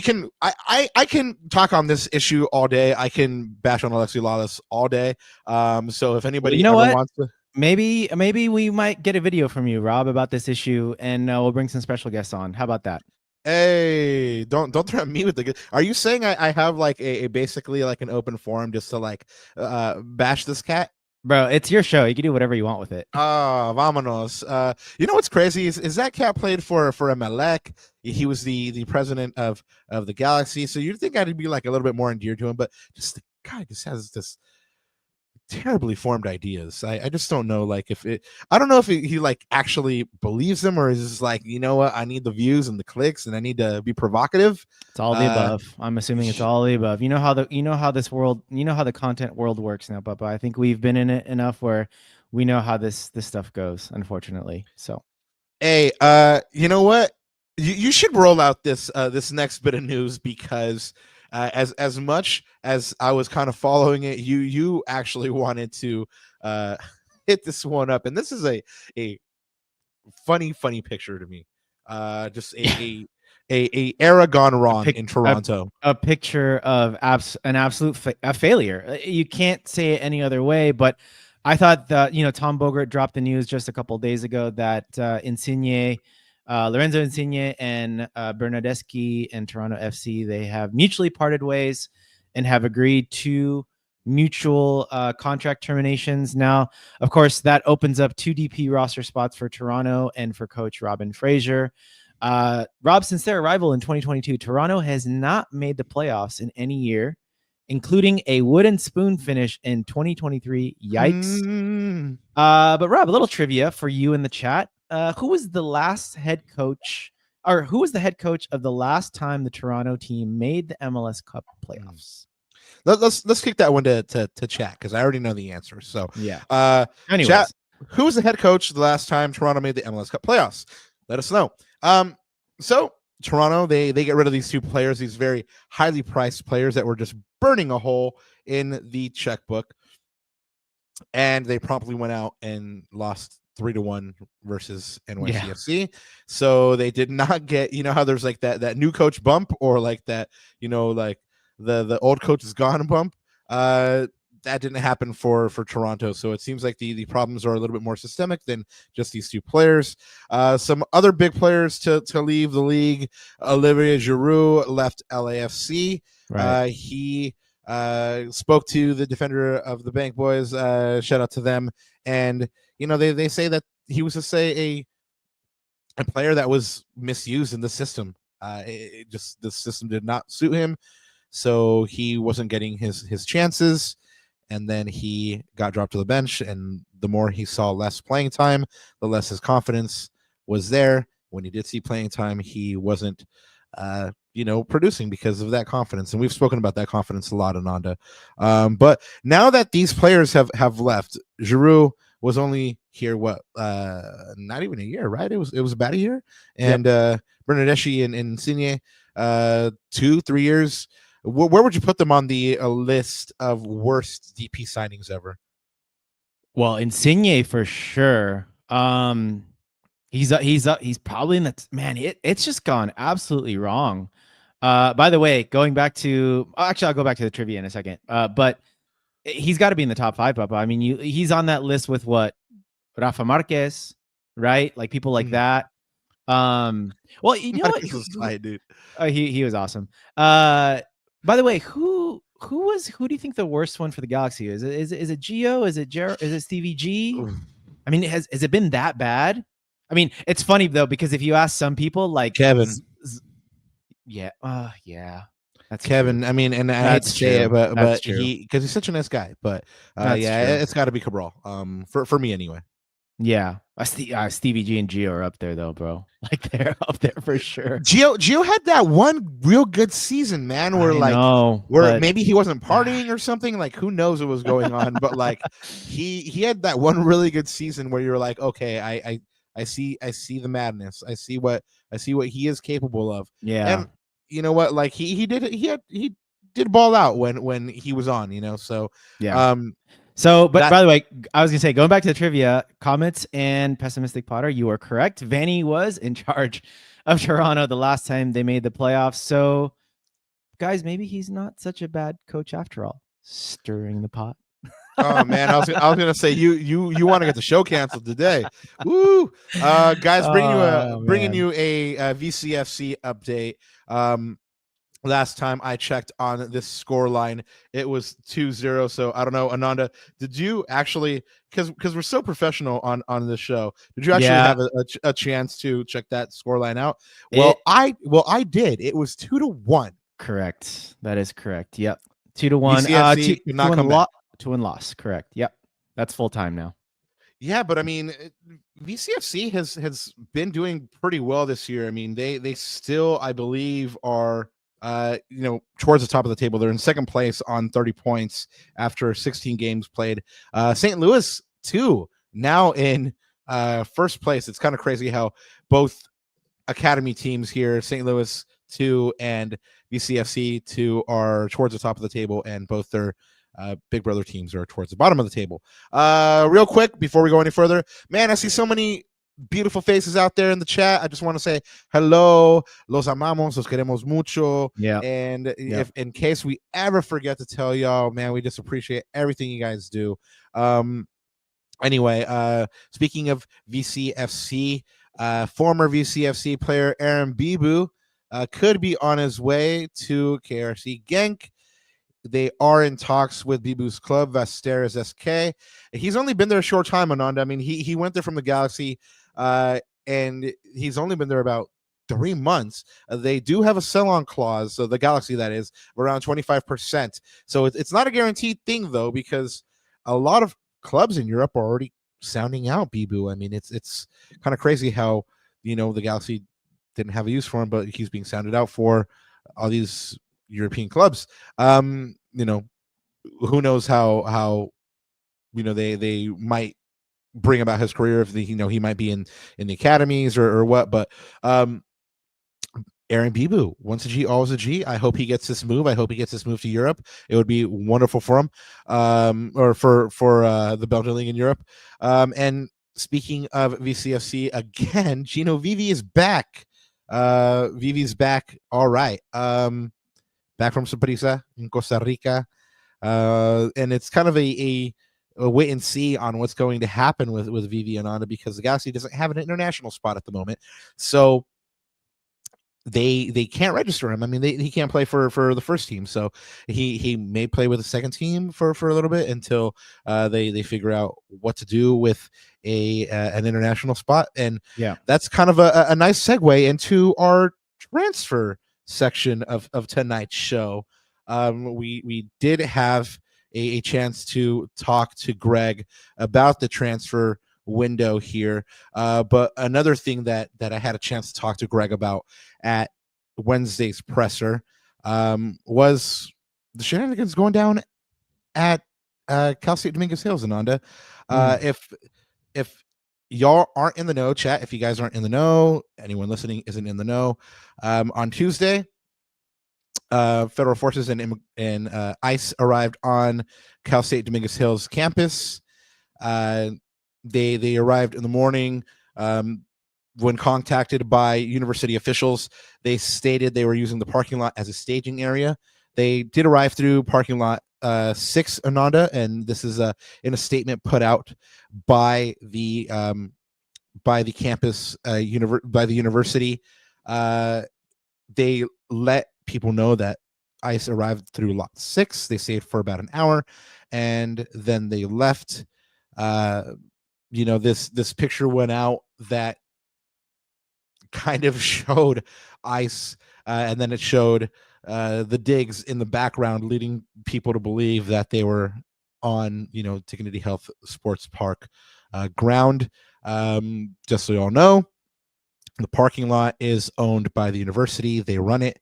I can talk on this issue all day. I can bash on Alexi Lawless all day. So if anybody wants to, maybe we might get a video from you, Rob, about this issue, and we'll bring some special guests on. How about that? Hey, don't threaten me with the good. Are you saying I have like a basically like an open forum just to like bash this cat? Bro, it's your show. You can do whatever you want with it. Ah, vamonos. You know what's crazy is that cat played for Emelec. He was the president of the Galaxy. So you'd think I'd be like a little bit more endeared to him, but just the guy just has this terribly formed ideas. I just don't know, like, if it, I don't know if he like actually believes them, or is just like, you know what, I need the views and the clicks and I need to be provocative. It's all the above. I'm assuming it's all the above. You know how this world, you know how the content world works now, Papa. I think we've been in it enough where we know how this stuff goes, unfortunately. So Hey, you know what, you should roll out this next bit of news, because as much as I was kind of following it, you actually wanted to hit this one up, and this is a funny picture to me. Just a era gone wrong in Toronto. A picture of an absolute failure. You can't say it any other way. But I thought that, Tom Bogert dropped the news just a couple of days ago that Lorenzo Insigne and Bernardeschi and Toronto FC, they have mutually parted ways and have agreed to mutual contract terminations. Now, of course, that opens up 2 DP roster spots for Toronto and for coach Robin Fraser. Rob, since their arrival in 2022, Toronto has not made the playoffs in any year, including a wooden spoon finish in 2023. Yikes. But Rob, a little trivia for you in the chat. Who was the last head coach, or who was the head coach of the last time the Toronto team made the MLS Cup playoffs? Let's kick that one to chat, because I already know the answer. So yeah. Anyways, chat, who was the head coach the last time Toronto made the MLS Cup playoffs? Let us know. So Toronto, they get rid of these 2 players, these very highly priced players that were just burning a hole in the checkbook, and they promptly went out and lost 3-1 versus NYCFC. Yeah. So they did not get, how there's like that new coach bump, or like that, like the old coach is gone bump. That didn't happen for Toronto. So it seems like the problems are a little bit more systemic than just these 2 players. Some other big players to leave the league. Olivier Giroud left LAFC. Right. He spoke to the defender of the Bank Boys. Shout out to them. And, they say that he was just a player that was misused in the system. The system did not suit him. So he wasn't getting his chances. And then he got dropped to the bench, and the more he saw less playing time, the less his confidence was there. When he did see playing time, he wasn't, producing because of that confidence. And we've spoken about that confidence a lot, Ananda. But now that these players have left, Giroud was only here, not even a year, right? It was about a year. And Bernardeschi and Insigne, 2-3 years. Where would you put them on the list of worst DP signings ever? Well, Insigne for sure. He's probably in the man. It's just gone absolutely wrong. By the way, going back to actually, I'll go back to the trivia in a second. But he's got to be in the top 5, Papa. I mean, he's on that list with what, Rafa Marquez, right? Like people like that. Well, you know what? Dude. He was awesome. By the way, who do you think the worst one for the Galaxy is? Is it Gio? Is it Stevie G? I mean, has it been that bad? I mean, it's funny though, because if you ask some people, like Kevin, yeah, that's Kevin. True. I mean, and I hate to say it, but because he's such a nice guy. But it's got to be Cabral. For me anyway. Yeah, Stevie G and Gio are up there though, bro. Like they're up there for sure. Gio had that one real good season, man. Where maybe he wasn't partying or something. Like who knows what was going on? But like he had that one really good season where you're like, okay, I see the madness. I see what he is capable of. Yeah, and you know what? Like he did ball out when he was on. So yeah. So, but by the way, I was going to say, going back to the trivia, Comets and Pessimistic Potter, you are correct. Vanny was in charge of Toronto the last time they made the playoffs. So, guys, maybe he's not such a bad coach after all. Stirring the pot. Oh man, I was gonna say you want to get the show canceled today. Woo! Guys, Oh, bringing man. you a VCFC update. Last time I checked on this score line, it was 2-0. So I don't know, Ananda, did you actually, because we're so professional on this show, did you actually Yeah, have a chance to check that score line out? it I did. It was 2-1. correct. That is correct. Yep. 2-1. VCFC could not come back. 2-1 loss. Correct. Yep. That's full time now. Yeah, but I mean, VCFC has been doing pretty well this year. I mean, they still, I believe, are towards the top of the table. They're in second place on 30 points after 16 games played. St. Louis too, now in first place. It's kind of crazy how both academy teams here, St. Louis 2 and VCFC 2, are towards the top of the table, and both their big brother teams are towards the bottom of the table. Real quick, before we go any further, man, I see so many beautiful faces out there in the chat. I just want to say hello, los amamos, los queremos mucho. Yeah. And if in case we ever forget to tell y'all, man, we just appreciate everything you guys do. Anyway, speaking of VCFC, former VCFC player Aaron Bibu could be on his way to KRC Genk. They are in talks with Bibu's club, Vasteras SK. He's only been there a short time, Ananda. I mean, he went there from the Galaxy, and he's only been there about 3 months. They do have a sell-on clause, so the Galaxy, that is, around 25%. So it's not a guaranteed thing, though, because a lot of clubs in Europe are already sounding out Bibu. I mean, it's kind of crazy how, the Galaxy didn't have a use for him, but he's being sounded out for all these European clubs. Who knows how they might bring about his career, if he might be in the academies or what. But Aaron Bibu, once a G, always a G. I hope he gets this move. I hope he gets this move to Europe. It would be wonderful for him, or for the Belgian league in Europe. And speaking of VCFC again, Gino Vivi is back. Vivi's back. All right. Back from Saprissa in Costa Rica. And it's kind of a wait and see on what's going to happen with Vivi and Ananda, because the Galaxy doesn't have an international spot at the moment. So they can't register him. I mean, he can't play for the first team. So he may play with the second team for a little bit until they figure out what to do with an international spot. And that's kind of a nice segue into our transfer section of tonight's show. We did have a chance to talk to Greg about the transfer window here, but another thing that I had a chance to talk to Greg about at Wednesday's presser was the shenanigans going down at Cal State Dominguez Hills, Ananda. If y'all aren't in the know, chat, if you guys aren't in the know, anyone listening isn't in the know, on Tuesday, federal forces and ICE arrived on Cal State Dominguez Hills campus. They arrived in the morning. When contacted by university officials, they stated they were using the parking lot as a staging area. They did arrive through parking lot 6, Ananda, and this is in a statement put out by the campus, by the university. They let people know that ICE arrived through lot 6. They stayed for about an hour, and then they left. This picture went out that kind of showed ICE, and then it showed the digz in the background, leading people to believe that they were on, Dignity Health Sports Park ground. Just so you all know, the parking lot is owned by the university. They run it.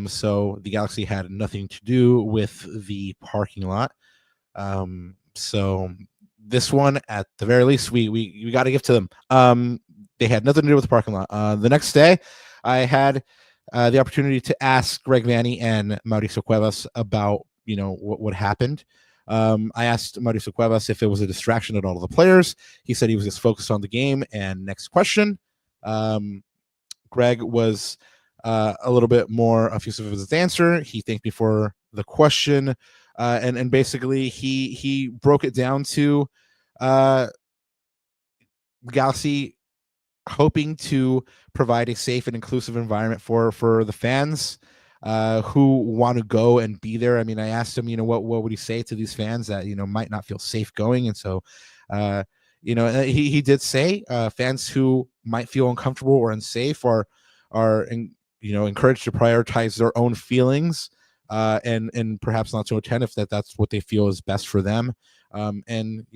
So the Galaxy had nothing to do with the parking lot. So this one, at the very least, we got to give to them. They had nothing to do with the parking lot. The next day, I had the opportunity to ask Greg Vanny and Mauricio Cuevas about, what happened. I asked Mauricio Cuevas if it was a distraction at all of the players. He said he was just focused on the game. And next question, Greg was a little bit more effusive of his answer. He thanked me for the question. and basically he broke it down to Galaxy hoping to provide a safe and inclusive environment for the fans who want to go and be there. I mean, I asked him, what would he say to these fans that might not feel safe going, and so he did say fans who might feel uncomfortable or unsafe are encouraged to prioritize their own feelings and perhaps not to attend if that's what they feel is best for them. And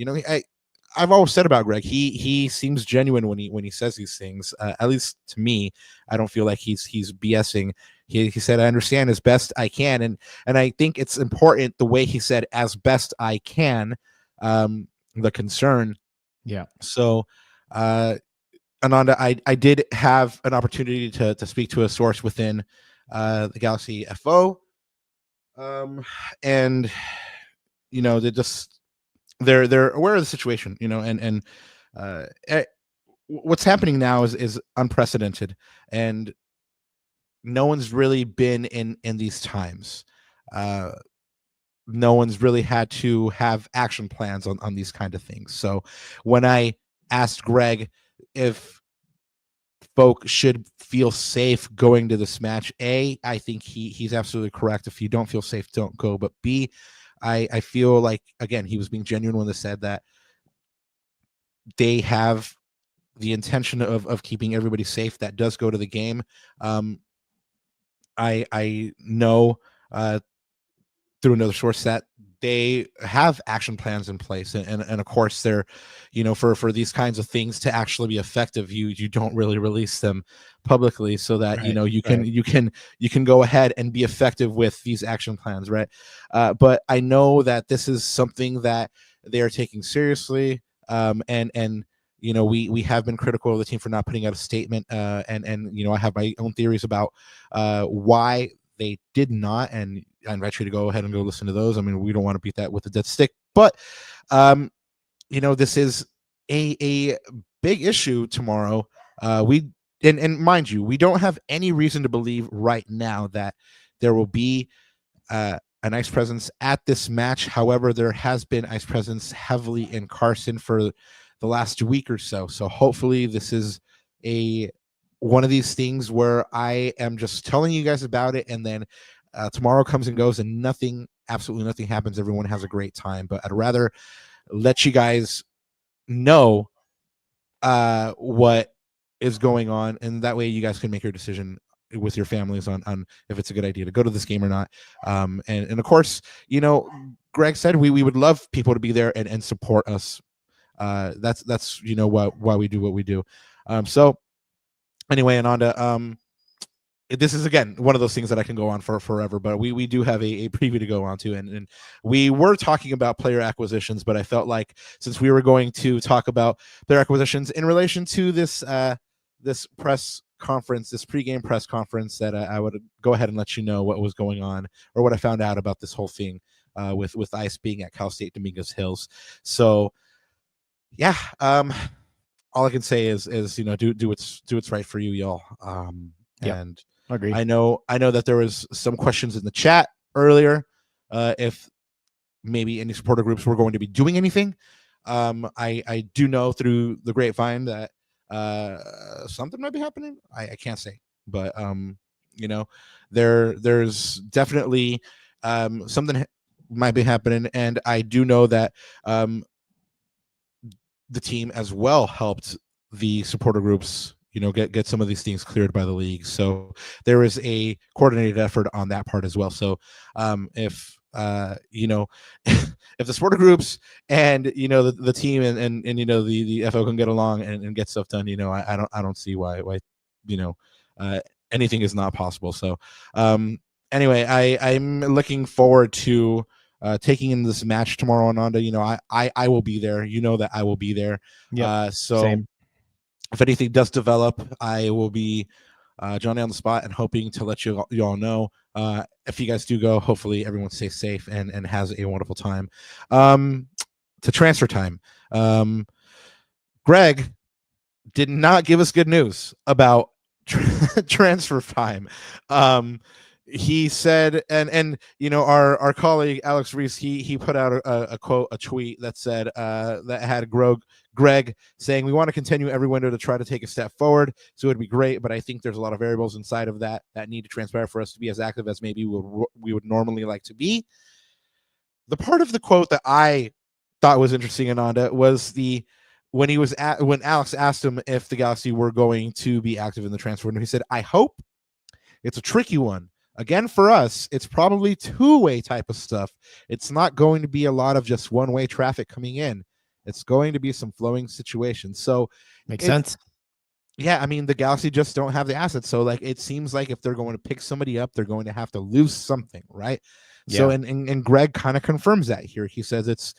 I've always said about Greg, he seems genuine when he says these things. At least to me, I don't feel like he's BSing. He said, "I understand as best I can," and I think it's important the way he said "as best I can," the concern. Yeah. So, Ananda, I did have an opportunity to speak to a source within the Galaxy FO, and they're aware of the situation, and what's happening now is unprecedented, and no one's really been in these times. No one's really had to have action plans on these kind of things. So when I asked Greg if folk should feel safe going to this match, A, I think he's absolutely correct. If you don't feel safe, don't go. But B, I feel like, again, he was being genuine when they said that they have the intention of keeping everybody safe that does go to the game. I know through another source that they have action plans in place, and of course they're for these kinds of things to actually be effective, you don't really release them publicly so that you can go ahead and be effective with these action plans, right? But I know that this is something that they are taking seriously, and we have been critical of the team for not putting out a statement, and I have my own theories about why they did not, and I invite you to go ahead and go listen to those. I mean, we don't want to beat that with a dead stick, but this is a big issue tomorrow. And mind you, we don't have any reason to believe right now that there will be an ice presence at this match. However, there has been ice presence heavily in Carson for the last week or so. So hopefully this is one of these things where I am just telling you guys about it, and then tomorrow comes and goes and absolutely nothing happens. Everyone has a great time, but I'd rather let you guys know what is going on, and that way you guys can make your decision with your families on if it's a good idea to go to this game or not. And of course, Greg said we would love people to be there and support us. That's why we do what we do. So anyway, Ananda, this is again one of those things that I can go on for forever, but we do have a preview to go on to, and we were talking about player acquisitions, but I felt like since we were going to talk about player acquisitions in relation to this this press conference, this pregame press conference, that I would go ahead and let you know what was going on or what I found out about this whole thing with ICE being at Cal State Dominguez Hills. So yeah, all I can say is do what's right for you, y'all. And agree. I know that there was some questions in the chat earlier if maybe any supporter groups were going to be doing anything. I do know through the grapevine that something might be happening. I can't say, but there's definitely something might be happening, and I do know that the team as well helped the supporter groups get some of these things cleared by the league. So there is a coordinated effort on that part as well. So if if the supporter groups and the team and the FO can get along and get stuff done, I don't see why anything is not possible. So anyway, I'm looking forward to taking in this match tomorrow, Ananda. I will be there. That I will be there. Yeah. So Same. if anything does develop, I will be Johnny on the spot and hoping to let you all know. If you guys do go, hopefully everyone stays safe and has a wonderful time. To transfer time, Greg did not give us good news about transfer time. he said, and you know, our colleague Alex Ruiz, he put out a tweet that said that had Greg saying, we want to continue every window to try to take a step forward, so it'd be great, but I think there's a lot of variables inside of that need to transpire for us to be as active as maybe we would normally like to be. The part of the quote that I thought was interesting, Ananda, was when Alex asked him if the Galaxy were going to be active in the transfer window, he said, I hope. It's a tricky one. Again, for us, it's probably two-way type of stuff. It's not going to be a lot of just one-way traffic coming in. It's going to be some flowing situations. So makes sense. Yeah, I mean, the Galaxy just don't have the assets. So like, it seems like if they're going to pick somebody up, they're going to have to lose something, right? Yeah. So and Greg kind of confirms that here. He says it's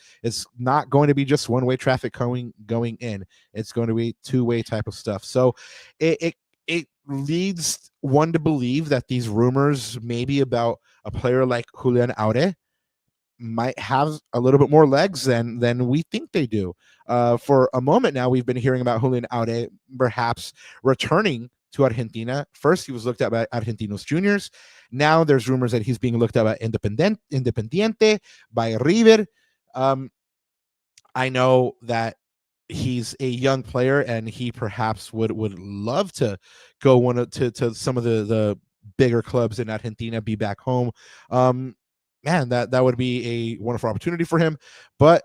not going to be just one-way traffic going in. It's going to be two-way type of stuff. So it leads one to believe that these rumors maybe about a player like Julian Aure might have a little bit more legs than we think they do. For a moment now, we've been hearing about Julian Aure perhaps returning to Argentina. First, he was looked at by Argentinos Juniors. Now there's rumors that he's being looked at by Independiente, by River. I know that he's a young player and he perhaps would love to go to some of the bigger clubs in Argentina, be back home. Man, that would be a wonderful opportunity for him. But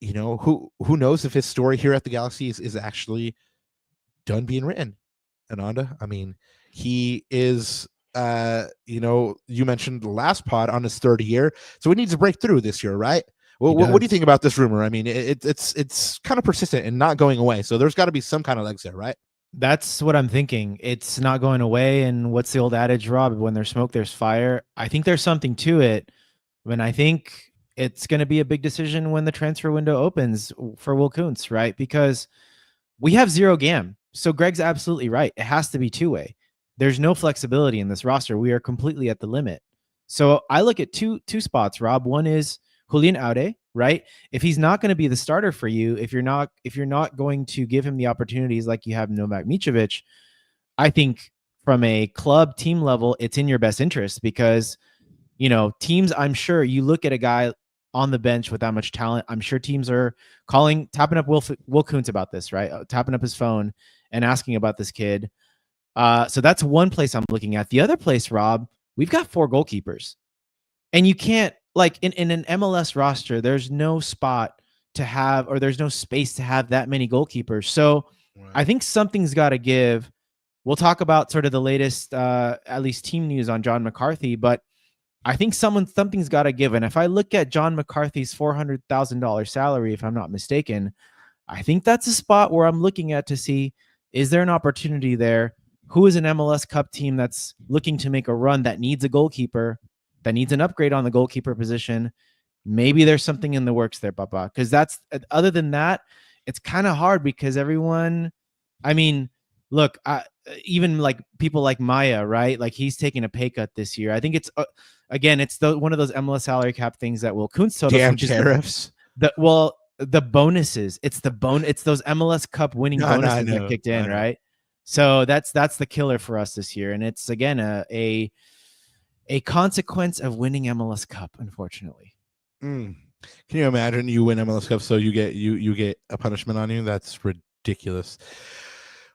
you know, who knows if his story here at the Galaxy is actually done being written. Ananda, I mean, he is you know, you mentioned the last pod on his third year, so he needs to break through this year, right? Well, what do you think about this rumor? I mean, it's kind of persistent and not going away. So there's got to be some kind of legs there, right? That's what I'm thinking. It's not going away. And what's the old adage, Rob? When there's smoke, there's fire. I think there's something to it. And I think it's going to be a big decision when the transfer window opens for Will Kuntz, right? Because we have zero GAM. So Greg's absolutely right. It has to be two-way. There's no flexibility in this roster. We are completely at the limit. So I look at two spots, Rob. One is Julian Aure, right? If he's not going to be the starter for you, if you're not going to give him the opportunities like you have Novak Mitrovic, I think from a club team level, it's in your best interest because, you know, teams, I'm sure you look at a guy on the bench with that much talent. I'm sure teams are tapping up Will Kuntz about this, right? Tapping up his phone and asking about this kid. So that's one place I'm looking at. The other place, Rob, we've got 4 goalkeepers and you can't, like in an MLS roster, there's no spot to have, or there's no space to have that many goalkeepers. So right. I think something's got to give. We'll talk about sort of the latest, at least team news on John McCarthy, but I think something's got to give. And if I look at John McCarthy's $400,000 salary, if I'm not mistaken, I think that's a spot where I'm looking at to see, is there an opportunity there? Who is an MLS Cup team that's looking to make a run that needs a goalkeeper, that needs an upgrade on the goalkeeper position? Maybe there's something in the works there, Papa. Because that's, other than that, it's kind of hard because everyone, I mean, look, even like people like Maya, right? Like he's taking a pay cut this year. I think it's, again, it's one of those MLS salary cap things that Will Kuntz told us. Damn tariffs. The bonuses. It's those MLS Cup winning bonuses that kicked in, right? So that's the killer for us this year. And it's, again, a consequence of winning MLS Cup, unfortunately. Can you imagine you win MLS Cup so you get a punishment on you? That's ridiculous.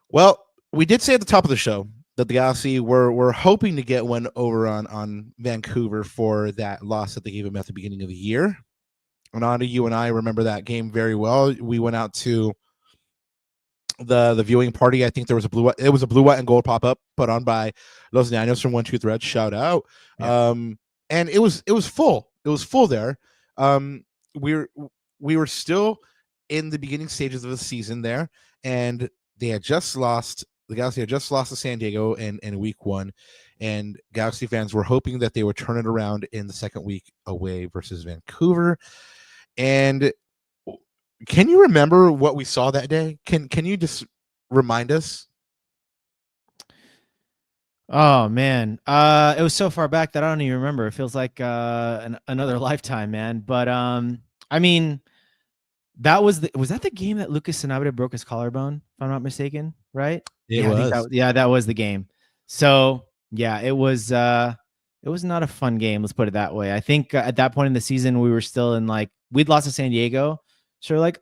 Well, we did say at the top of the show that the Galaxy were hoping to get one over on Vancouver for that loss that they gave them at the beginning of the year. Ananda, you and I remember that game very well. We went out to the viewing party. I think there was a blue, white, and gold pop up put on by Los Niños from 1-2 Threads. Shout out. Yeah. And it was full. It was full there. We were still in the beginning stages of the season there, and they had just lost. The Galaxy had just lost to San Diego in week 1, and Galaxy fans were hoping that they would turn it around in the second week away versus Vancouver. And can you remember what we saw that day? Can you just remind us? Oh man, it was so far back that I don't even remember. It feels like another lifetime, man. But I mean, was that the game that Lucas Sanabria broke his collarbone, if I'm not mistaken, right? It was. That was the game. So yeah, it was It was not a fun game. Let's put it that way. I think at that point in the season, we were still in like, we'd lost to San Diego. So we're like,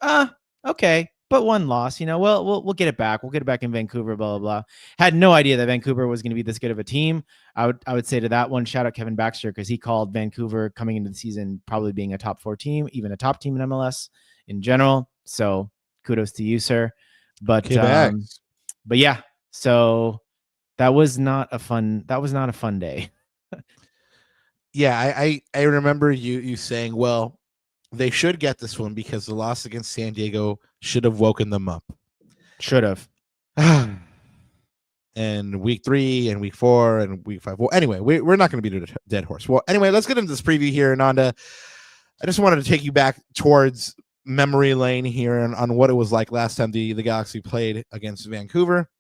okay, but one loss, we'll get it back. We'll get it back in Vancouver, blah, blah, blah. Had no idea that Vancouver was going to be this good of a team. I would say to that one, shout out Kevin Baxter, because he called Vancouver coming into the season probably being a top 4 team, even a top team in MLS in general. So kudos to you, sir. But yeah, so that was not a fun day. Yeah, I remember you saying, well, they should get this one because the loss against San Diego should have woken them up. Should have. And week 3 and week 4 and week 5. Well, anyway, we're not going to beat a dead horse. Well, anyway, let's get into this preview here, Ananda. I just wanted to take you back towards memory lane here on what it was like last time the Galaxy played against Vancouver.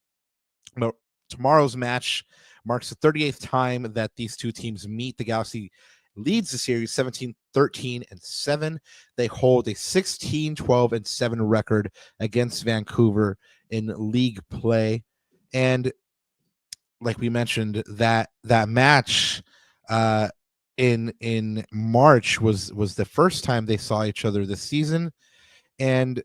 But tomorrow's match marks the 38th time that these two teams meet. The Galaxy leads the series 17-13-7. They hold a 16-12-7 record against Vancouver in league play. And like we mentioned, that match in March was the first time they saw each other this season. And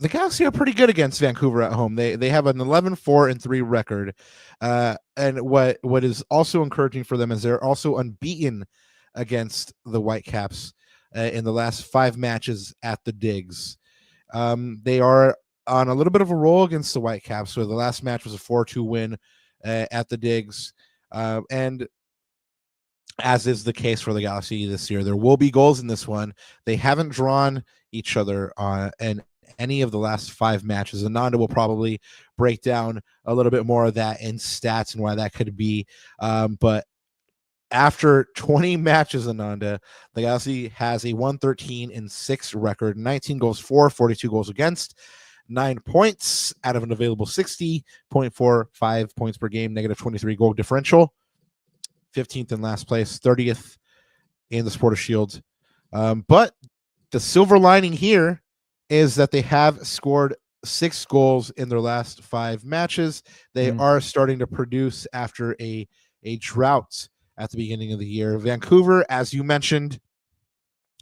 the Galaxy are pretty good against Vancouver at home. They have an 11-4-3 record. And what is also encouraging for them is they're also unbeaten against the Whitecaps in the last 5 matches at the digz. They are on a little bit of a roll against the Whitecaps. So the last match was a 4-2 win at the digz. And as is the case for the Galaxy this year, there will be goals in this one. They haven't drawn each other in any of the last 5 matches. Ananda will probably break down a little bit more of that in stats and why that could be. But after 20 matches, Ananda, the Galaxy has a 113-6 record, 19 goals for, 42 goals against, 9 points out of an available 60, 0.45 points per game, negative 23 goal differential, 15th in last place, 30th in the Supporters' Shield. But the silver lining here is that they have scored 6 goals in their last 5 matches. They are starting to produce after a drought at the beginning of the year. Vancouver, as you mentioned,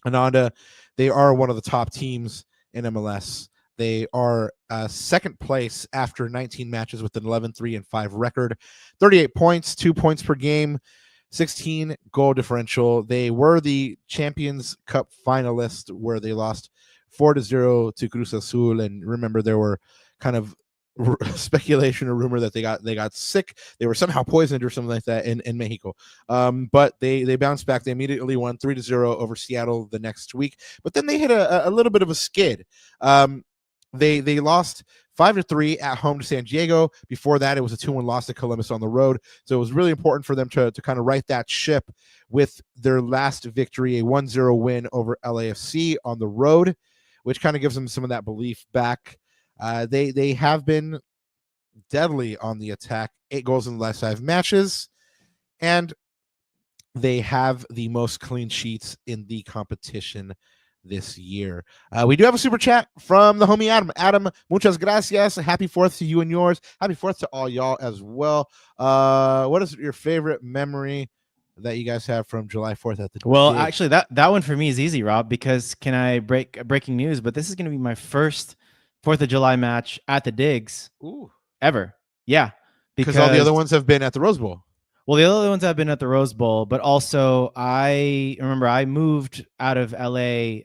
Ananda, they are one of the top teams in MLS. They are second place after 19 matches with an 11-3-5 record, 38 points, 2 points per game, 16 goal differential. They were the Champions Cup finalists where they lost 4-0 to Cruz Azul. And remember, there were kind of speculation or rumor that they got sick. They were somehow poisoned or something like that in Mexico. But they bounced back. They immediately won 3-0 over Seattle the next week. But then they hit a little bit of a skid. They lost 5-3 at home to San Diego. Before that, it was a 2-1 loss to Columbus on the road. So it was really important for them to kind of right that ship with their last victory, a 1-0 win over LAFC on the road, which kind of gives them some of that belief back. They have been deadly on the attack, 8 goals in the last 5 matches, and they have the most clean sheets in the competition this year. We do have a super chat from the homie Adam. Adam, muchas gracias. Happy 4th to you and yours. Happy 4th to all y'all as well. What is your favorite memory that you guys have from July 4th at the Well, dig? actually, that one for me is easy, Rob, because can I breaking news? But this is going to be my first 4th of July match at the digz ever. Yeah. Because all the other ones have been at the Rose Bowl. Well, the other ones have been at the Rose Bowl, but also I remember I moved out of LA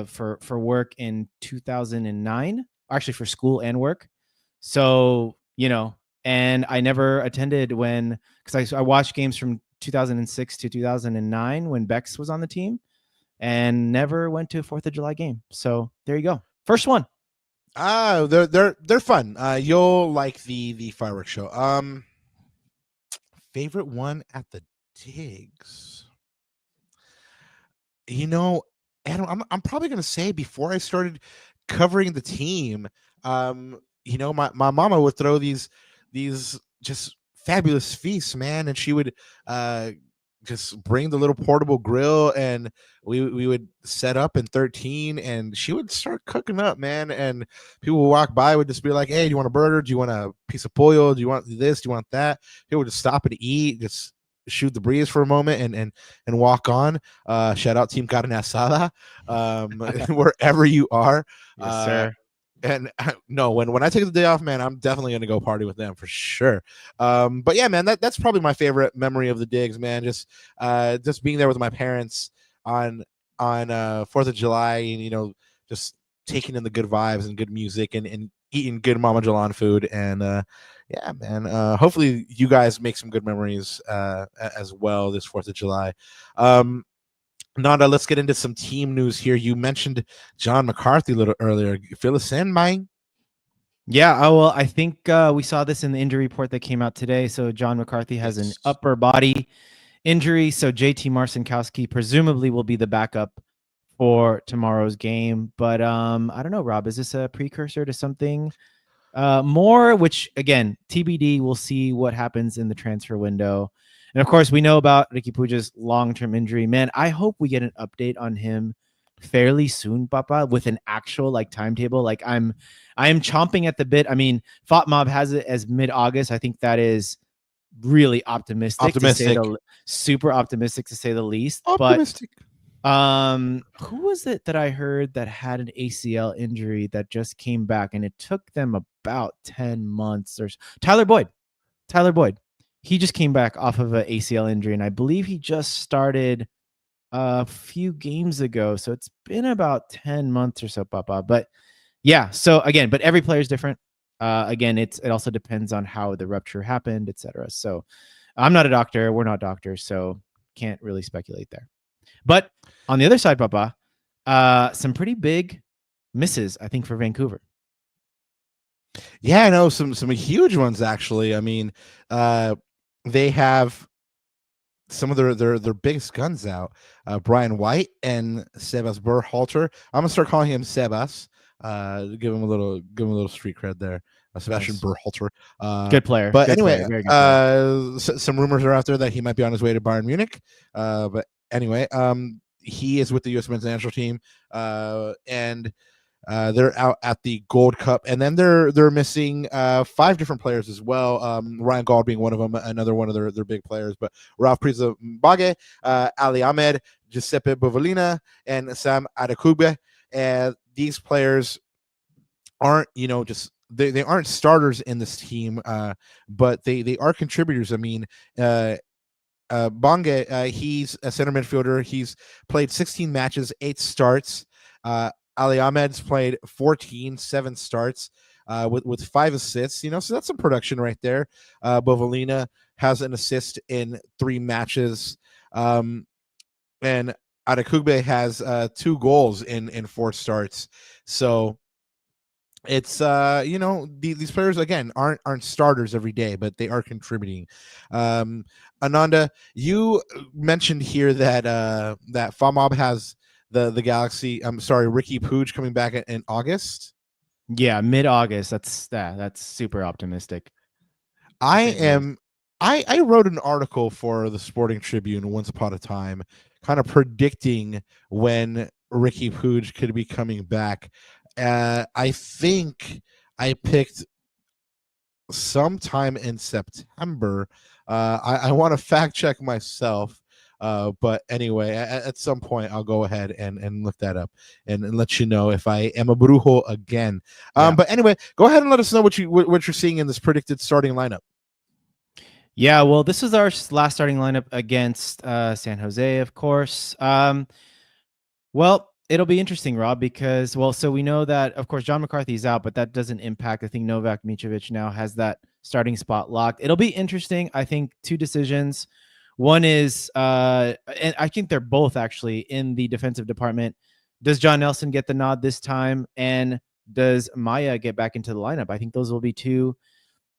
for work in 2009, actually for school and work. So, and I never attended because I watched games from 2006 to 2009 when Bex was on the team and never went to a 4th of July game. So there you go. First one. They're fun. You'll like the fireworks show. Favorite one at the digz. Adam, I'm probably gonna say before I started covering the team, my mama would throw these just fabulous feasts, man, and she would just bring the little portable grill, and we would set up in 13, and she would start cooking up, man, and people would walk by, would just be like, hey, do you want a burger? Do you want a piece of pollo? Do you want this? Do you want that? People would just stop and eat. Just shoot the breeze for a moment and walk on. Shout out Team Carne Asada, wherever you are. Yes, sir. And no, when I take the day off, man, I'm definitely gonna go party with them for sure. But yeah, man, that's probably my favorite memory of the digs, man. Just being there with my parents on 4th of July, and just taking in the good vibes and good music and eating good Mama Jalan food. And yeah, man, hopefully you guys make some good memories as well this 4th of July. Nanda, let's get into some team news here. You mentioned John McCarthy a little earlier. Fill us in, man. Yeah, well, I think we saw this in the injury report that came out today. So John McCarthy has an upper body injury. So JT Marcinkowski presumably will be the backup for tomorrow's game. But I don't know, Rob, is this a precursor to something more? Which, again, TBD, we'll see what happens in the transfer window. And of course, we know about Ricky Puja's long-term injury. Man, I hope we get an update on him fairly soon, Papa, with an actual timetable. I am chomping at the bit. I mean, FOTMob has it as mid-August. I think that is really optimistic. Super optimistic to say the least. Optimistic. But who was it that I heard that had an ACL injury that just came back, and it took them about 10 months or so? Tyler Boyd. He just came back off of an ACL injury, and I believe he just started a few games ago. So it's been about 10 months or so, Papa. But yeah, so again, but every player is different. Again, it also depends on how the rupture happened, etc. So I'm not a doctor. We're not doctors, so can't really speculate there. But on the other side, Papa, some pretty big misses, I think, for Vancouver. Yeah, I know some huge ones, actually. I mean, they have some of their biggest guns out. Brian White and Sebas Berhalter. I'm gonna start calling him Sebas. Give him a little street cred there. Sebastian Berhalter. Good player. But good anyway, player. Very good player. Some rumors are out there that he might be on his way to Bayern Munich. But anyway, he is with the USMNT national team, and they're out at the Gold Cup, and then they're missing 5 different players as well. Ryan Gauld being one of them, another one of their big players. But Ralph Prizabage, Ali Ahmed, Giuseppe Bovalina, and Sam Adekugbe. And these players aren't, they aren't starters in this team, but they are contributors. I mean, Bange, he's a center midfielder. He's played 16 matches, 8 starts. Ali Ahmed's played 14, 7 starts, with 5 assists. So that's some production right there. Bovalina has an assist in 3 matches, and Adekugbe has 2 goals in 4 starts. So it's these players again aren't starters every day, but they are contributing. Ananda, you mentioned here that that FOTMob has the Galaxy. I'm sorry, Ricky Puig coming back in August. Yeah, mid-August. That's super optimistic. I wrote an article for the Sporting Tribune once upon a time, kind of predicting when Ricky Puig could be coming back. I think I picked sometime in September. I want to fact check myself. But anyway, at some point I'll go ahead and look that up and let you know if I am a brujo again. But anyway, go ahead and let us know what you're seeing in this predicted starting lineup. Yeah, well, this is our last starting lineup against San Jose, of course. Well, it'll be interesting, Rob, because, so we know that, of course, John McCarthy is out, but that doesn't impact. I think Novak Mitrovic now has that starting spot locked. It'll be interesting. I think 2 decisions. One is, and I think they're both actually in the defensive department. Does John Nelson get the nod this time? And does Maya get back into the lineup? I think those will be 2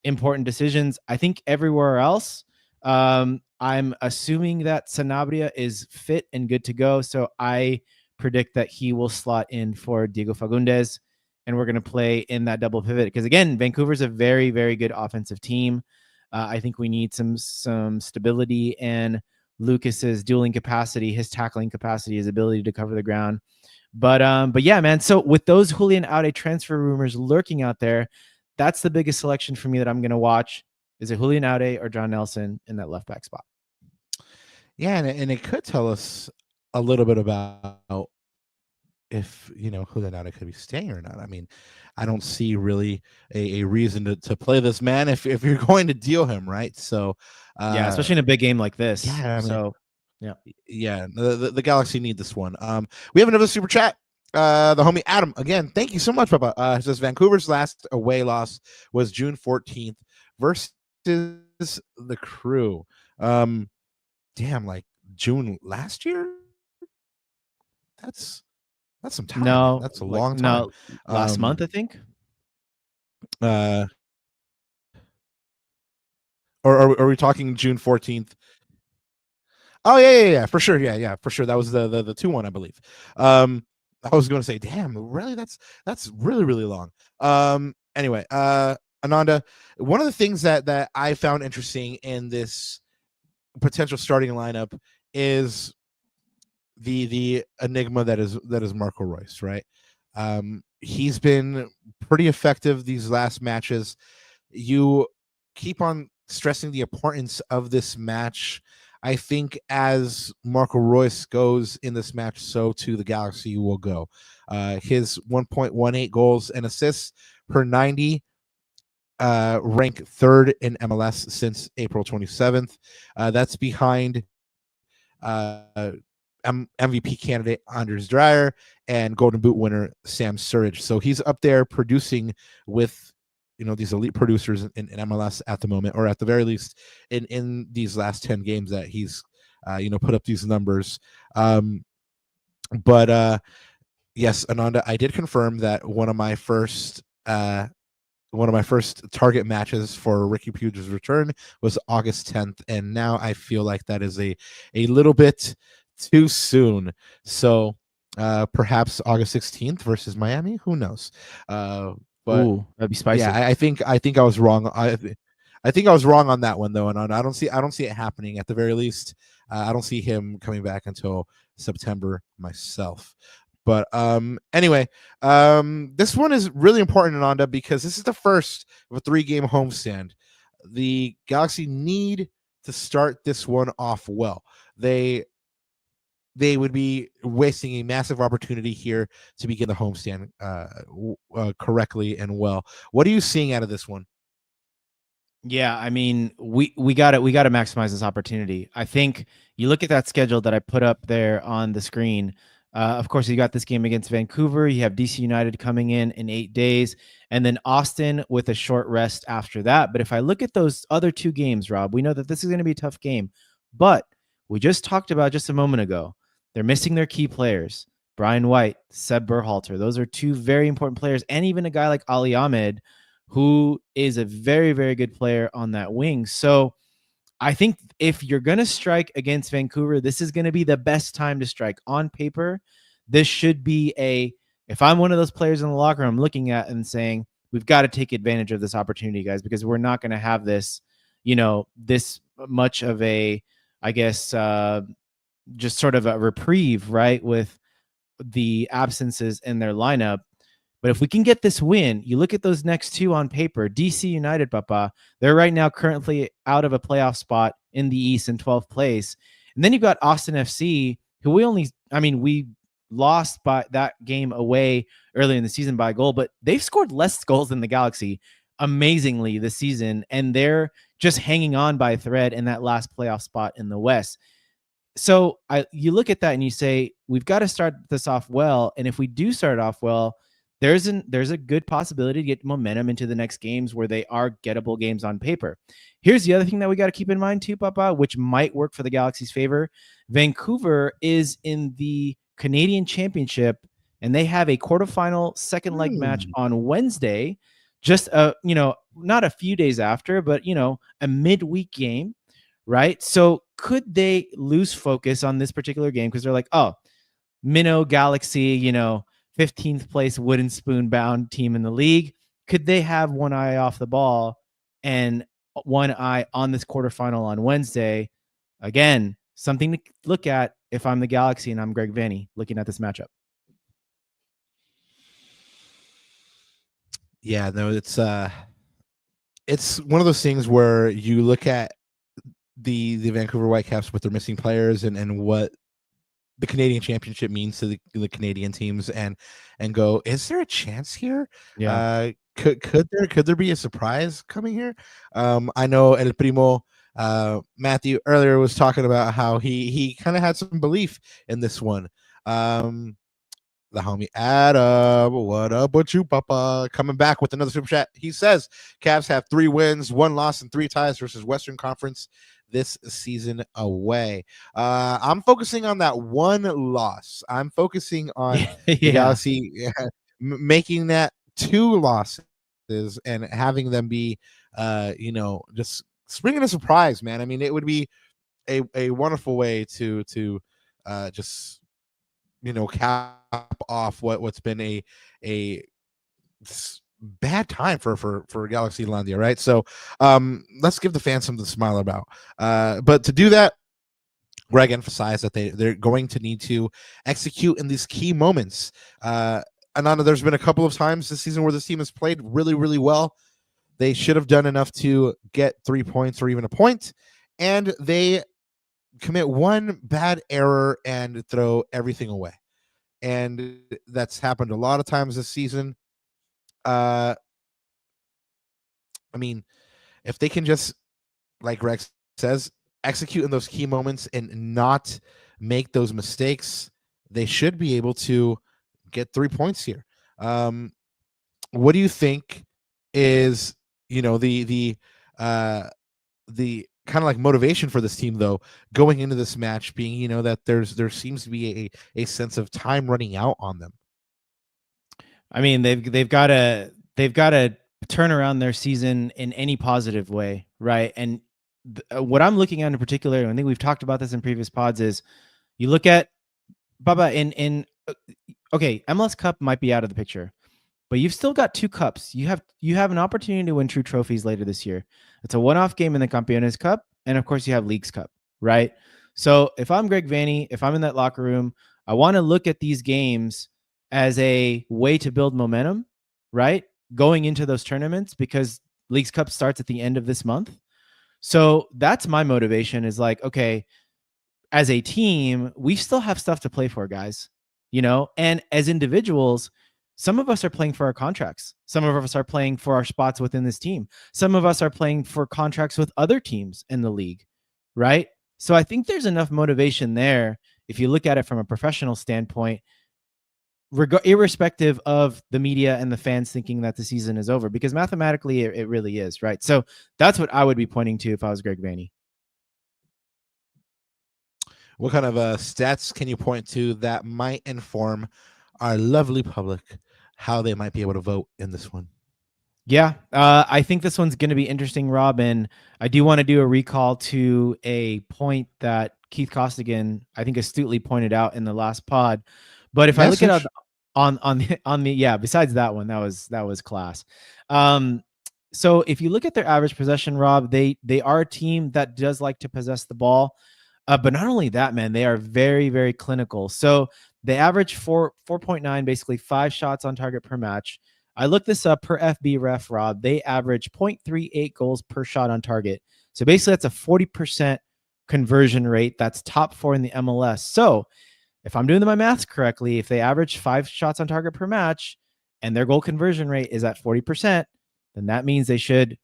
important decisions. I think everywhere else, I'm assuming that Sanabria is fit and good to go. So I predict that he will slot in for Diego Fagundes, and we're going to play in that double pivot. Because again, Vancouver's a very, very good offensive team. I think we need some stability, and Lucas's dueling capacity, his tackling capacity, his ability to cover the ground. But yeah, man. So with those Julian Aude transfer rumors lurking out there, that's the biggest selection for me that I'm going to watch. Is it Julian Aude or John Nelson in that left back spot? Yeah, and it could tell us a little bit about if who the Nana could be staying or not. I mean, I don't see really a reason to play this man if you're going to deal him, right? So Yeah, especially in a big game like this. yeah, I mean, So, yeah. yeah, the Galaxy need this one. We have another super chat. The homie Adam, again, thank you so much, Papa. Says Vancouver's last away loss was June 14th versus the Crew. Damn, like June last year. That's some time, man. No, That's a like long time. no, last month I think. Uh, or are we talking June 14th? Oh yeah, for sure. Yeah, for sure. That was the 2-1, I believe. I was going to say, damn, really? That's really really long. Anyway, Ananda, one of the things that I found interesting in this potential starting lineup is the enigma that is Marco Reus, right? He's been pretty effective these last matches. You keep on stressing the importance of this match. I think as Marco Reus goes in this match, so too the Galaxy will go. His 1.18 goals and assists per 90 rank third in MLS since April 27th. That's behind MVP candidate Anders Dreyer and Golden Boot winner Sam Surridge. So he's up there producing with these elite producers in MLS at the moment, or at the very least in these last 10 games that he's put up these numbers. But yes, Ananda, I did confirm that one of my first target matches for Ricky Puig's return was August 10th, and now I feel like that is a little bit too soon. So perhaps August 16th versus Miami. Who knows? But Ooh, that'd be spicy. yeah, I think I was wrong. I think I was wrong on that one though, and I don't see it happening at the very least. I don't see him coming back until September myself. But anyway, this one is really important, Ananda, because this is the first of a 3-game homestand. The Galaxy need to start this one off well. They would be wasting a massive opportunity here to begin the homestand correctly and well. What are you seeing out of this one? Yeah, I mean, we got to maximize this opportunity. I think you look at that schedule that I put up there on the screen. Of course, you got this game against Vancouver. You have DC United coming in 8 days, and then Austin with a short rest after that. But if I look at those other 2 games, Rob, we know that this is going to be a tough game. But we just talked about just a moment ago, they're missing their key players, Brian White, Seb Berhalter. Those are 2 very important players, and even a guy like Ali Ahmed, who is a very, very good player on that wing. So I think if you're going to strike against Vancouver, this is going to be the best time to strike. On paper, this should be if I'm one of those players in the locker room looking at and saying, we've got to take advantage of this opportunity, guys, because we're not going to have this, this much of a, I guess, just sort of a reprieve, right, with the absences in their lineup. But if we can get this win, you look at those next 2 on paper, DC United, Papa, they're right now currently out of a playoff spot in the East in 12th place. And then you've got Austin FC, who we lost by that game away early in the season by a goal, but they've scored less goals than the Galaxy amazingly this season. And they're just hanging on by a thread in that last playoff spot in the West. So you look at that and you say, we've got to start this off well. And if we do start off well, there's a good possibility to get momentum into the next games where they are gettable games on paper. Here's the other thing that we got to keep in mind too, Papa, which might work for the Galaxy's favor. Vancouver is in the Canadian Championship, and they have a quarterfinal second leg match on Wednesday, just not a few days after, but a midweek game, right? So could they lose focus on this particular game because they're like, oh, Minnow Galaxy, 15th place wooden spoon bound team in the league. Could they have one eye off the ball and one eye on this quarterfinal on Wednesday? Again, something to look at if I'm the Galaxy and I'm Greg Vanney looking at this matchup. Yeah, no, it's one of those things where you look at the Vancouver Whitecaps with their missing players and what the Canadian Championship means to the Canadian teams, and go, is there a chance here? Yeah. Could there be a surprise coming here? I know El Primo Matthew earlier was talking about how he kind of had some belief in this one. The homie Adam, what up with you, Papa? Coming back with another super chat. He says Cavs have 3 wins, 1 loss, and 3 ties versus Western Conference this season away. I'm focusing on that 1 loss. I'm focusing on the Galaxy making that 2 losses and having them be, just springing a surprise, man. I mean, it would be a wonderful way to just cap off what's been a bad time for Galaxy Landia, right? So let's give the fans something to smile about. But to do that, Greg emphasized that they're going to need to execute in these key moments. Ananda, there's been a couple of times this season where this team has played really, really well. They should have done enough to get 3 points or even a point, and they commit 1 bad error and throw everything away. And that's happened a lot of times this season. I mean, if they can just, like Greg says, execute in those key moments and not make those mistakes, they should be able to get 3 points here. What do you think is, the kind of like motivation for this team, though, going into this match, being that there seems to be a sense of time running out on them? I mean, they've got to turn around their season in any positive way, right? And what I'm looking at in particular, and I think we've talked about this in previous pods, is you look at Baba okay, MLS Cup might be out of the picture, but you've still got 2 cups. You have an opportunity to win true trophies later this year. It's a one-off game in the Campeones Cup, and of course you have Leagues Cup, right? So if I'm Greg Vanney, if I'm in that locker room, I want to look at these games as a way to build momentum, right? Going into those tournaments, because Leagues Cup starts at the end of this month. So that's my motivation, is like, okay, as a team, we still have stuff to play for, guys, and as individuals, some of us are playing for our contracts. Some of us are playing for our spots within this team. Some of us are playing for contracts with other teams in the league, right? So I think there's enough motivation there if you look at it from a professional standpoint, irrespective of the media and the fans thinking that the season is over, because mathematically it really is, right? So that's what I would be pointing to if I was Greg Vanney. What kind of stats can you point to that might inform our lovely public how they might be able to vote in this one? Yeah, I think this one's going to be interesting, Rob, and I do want to do a recall to a point that Keith Costigan, I think, astutely pointed out in the last pod. But if I look at it on the besides that one, that was class. So if you look at their average possession, Rob, they are a team that does like to possess the ball. But not only that, man, they are very, very clinical. So they average 4.9, basically 5 shots on target per match. I looked this up per FB Ref, Rob. They average 0.38 goals per shot on target. So basically that's a 40% conversion rate. That's top 4 in the MLS. So if I'm doing my maths correctly, if they average 5 shots on target per match and their goal conversion rate is at 40%, then that means they should,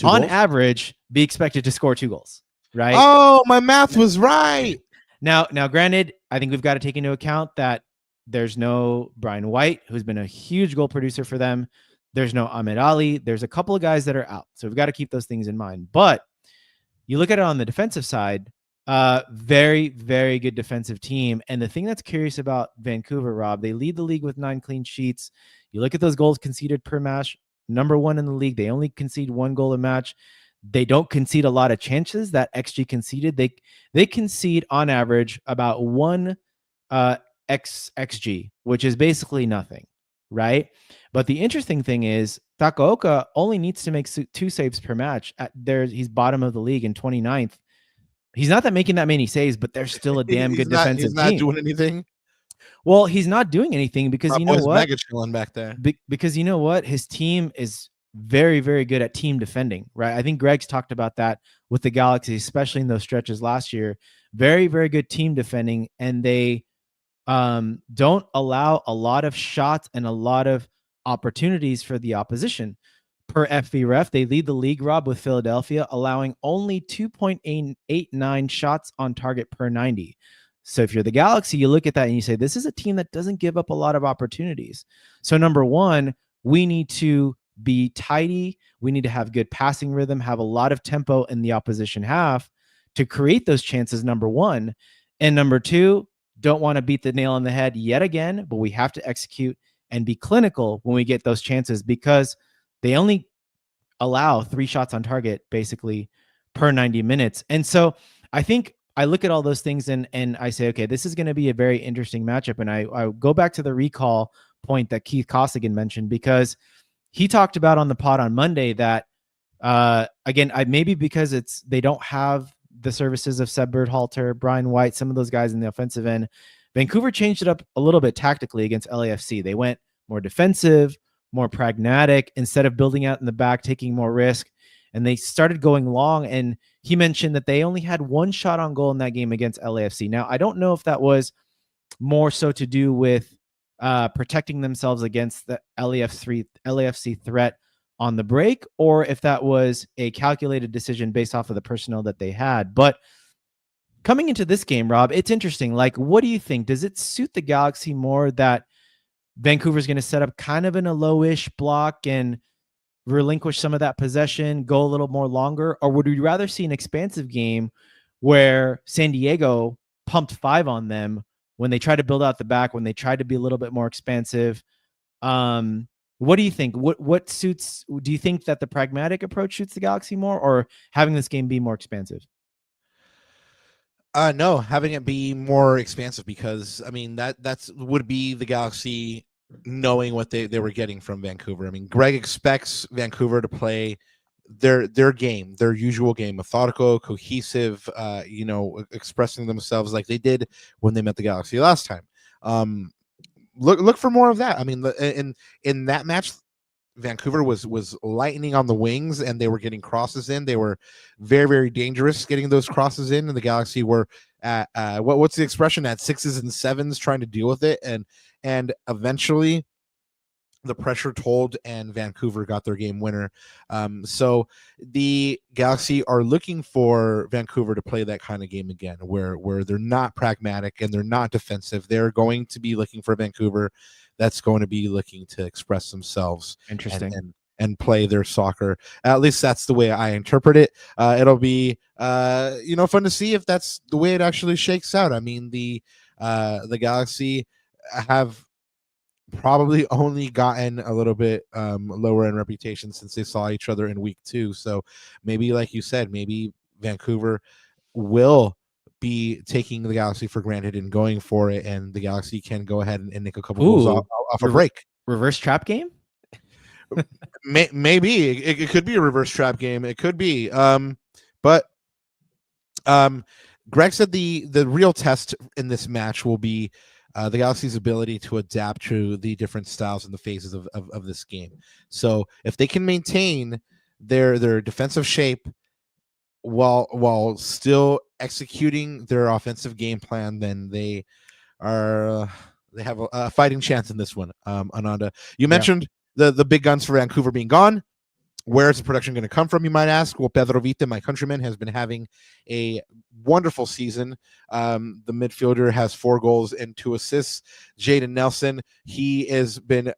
on average, be expected to score 2 goals. Right? Oh, my math was right. Now, granted, I think we've got to take into account that there's no Brian White, who's been a huge goal producer for them. There's no Ahmed Ali. There's a couple of guys that are out. So we've got to keep those things in mind. But you look at it on the defensive side, very, very good defensive team. And the thing that's curious about Vancouver, Rob, they lead the league with 9 clean sheets. You look at those goals conceded per match, number 1 in the league. They only concede 1 goal a match. They don't concede a lot of chances. That XG conceded, they concede on average about 1 XG, which is basically nothing, right? But the interesting thing is Takaoka only needs to make 2 saves per match. He's bottom of the league in 29th. He's not making that many saves, but they're still a damn good defensive team. He's not doing anything. Well, he's not doing anything because you know what? Mega chilling back there. Because you know what? His team is very, very good at team defending, right? I think Greg's talked about that with the Galaxy, especially in those stretches last year. Very, very good team defending, and they don't allow a lot of shots and a lot of opportunities for the opposition. Per FVREF, they lead the league, Rob, with Philadelphia, allowing only 2.89 shots on target per 90. So if you're the Galaxy, you look at that and you say, this is a team that doesn't give up a lot of opportunities. So number one, we need to be tidy. We need to have good passing rhythm, have a lot of tempo in the opposition half to create those chances, number one. And number two, don't want to beat the nail on the head yet again, but we have to execute and be clinical when we get those chances, because they only allow 3 shots on target basically per 90 minutes. And so I think I look at all those things and I say, okay, this is going to be a very interesting matchup. And I go back to the recall point that Keith Costigan mentioned, because he talked about on the pod on Monday that, again, maybe because they don't have the services of Seb Berhalter, Brian White, some of those guys in the offensive end. Vancouver changed it up a little bit tactically against LAFC. They went more defensive, more pragmatic, instead of building out in the back, taking more risk. And they started going long. And he mentioned that they only had 1 shot on goal in that game against LAFC. Now, I don't know if that was more so to do with protecting themselves against the LAFC threat on the break, or if that was a calculated decision based off of the personnel that they had. But coming into this game, Rob, it's interesting. Like, what do you think? Does it suit the Galaxy more that Vancouver's going to set up kind of in a lowish block and relinquish some of that possession, go a little more longer? Or would we rather see an expansive game where San Diego pumped 5 on them when they tried to build out the back, when they tried to be a little bit more expansive? What do you think? What suits? Do you think that the pragmatic approach suits the Galaxy more, or having this game be more expansive? No, having it be more expansive, because I mean that's would be the Galaxy knowing what they were getting from Vancouver. I mean, Greg expects Vancouver to play their game, their usual game, methodical, cohesive, expressing themselves like they did when they met the Galaxy last time. Look for more of that. I mean, in that match, Vancouver was lightning on the wings, and they were getting crosses in. They were very, very dangerous getting those crosses in, and the Galaxy were at what's the expression, at 6s and 7s trying to deal with it, and eventually the pressure told, and Vancouver got their game winner. So the Galaxy are looking for Vancouver to play that kind of game again, where they're not pragmatic and they're not defensive. They're going to be looking for Vancouver that's going to be looking to express themselves. Interesting. And play their soccer. At least that's the way I interpret it. It'll be fun to see if that's the way it actually shakes out. I mean, the Galaxy have probably only gotten a little bit lower in reputation since they saw each other in week 2. So maybe, like you said, maybe Vancouver will be taking the Galaxy for granted and going for it, and the Galaxy can go ahead and nick a couple goals off a break. Reverse trap game? Maybe it could be a reverse trap game. It could be. But Greg said the real test in this match will be the Galaxy's ability to adapt to the different styles and the phases of this game. So if they can maintain their defensive shape while still executing their offensive game plan, then they have a fighting chance in this one. Ananda, you mentioned the big guns for Vancouver being gone. Where is the production going to come from, you might ask? Well, Pedro Vita, my countryman, has been having a wonderful season. The midfielder has 4 goals and 2 assists. Jaden Nelson, he has been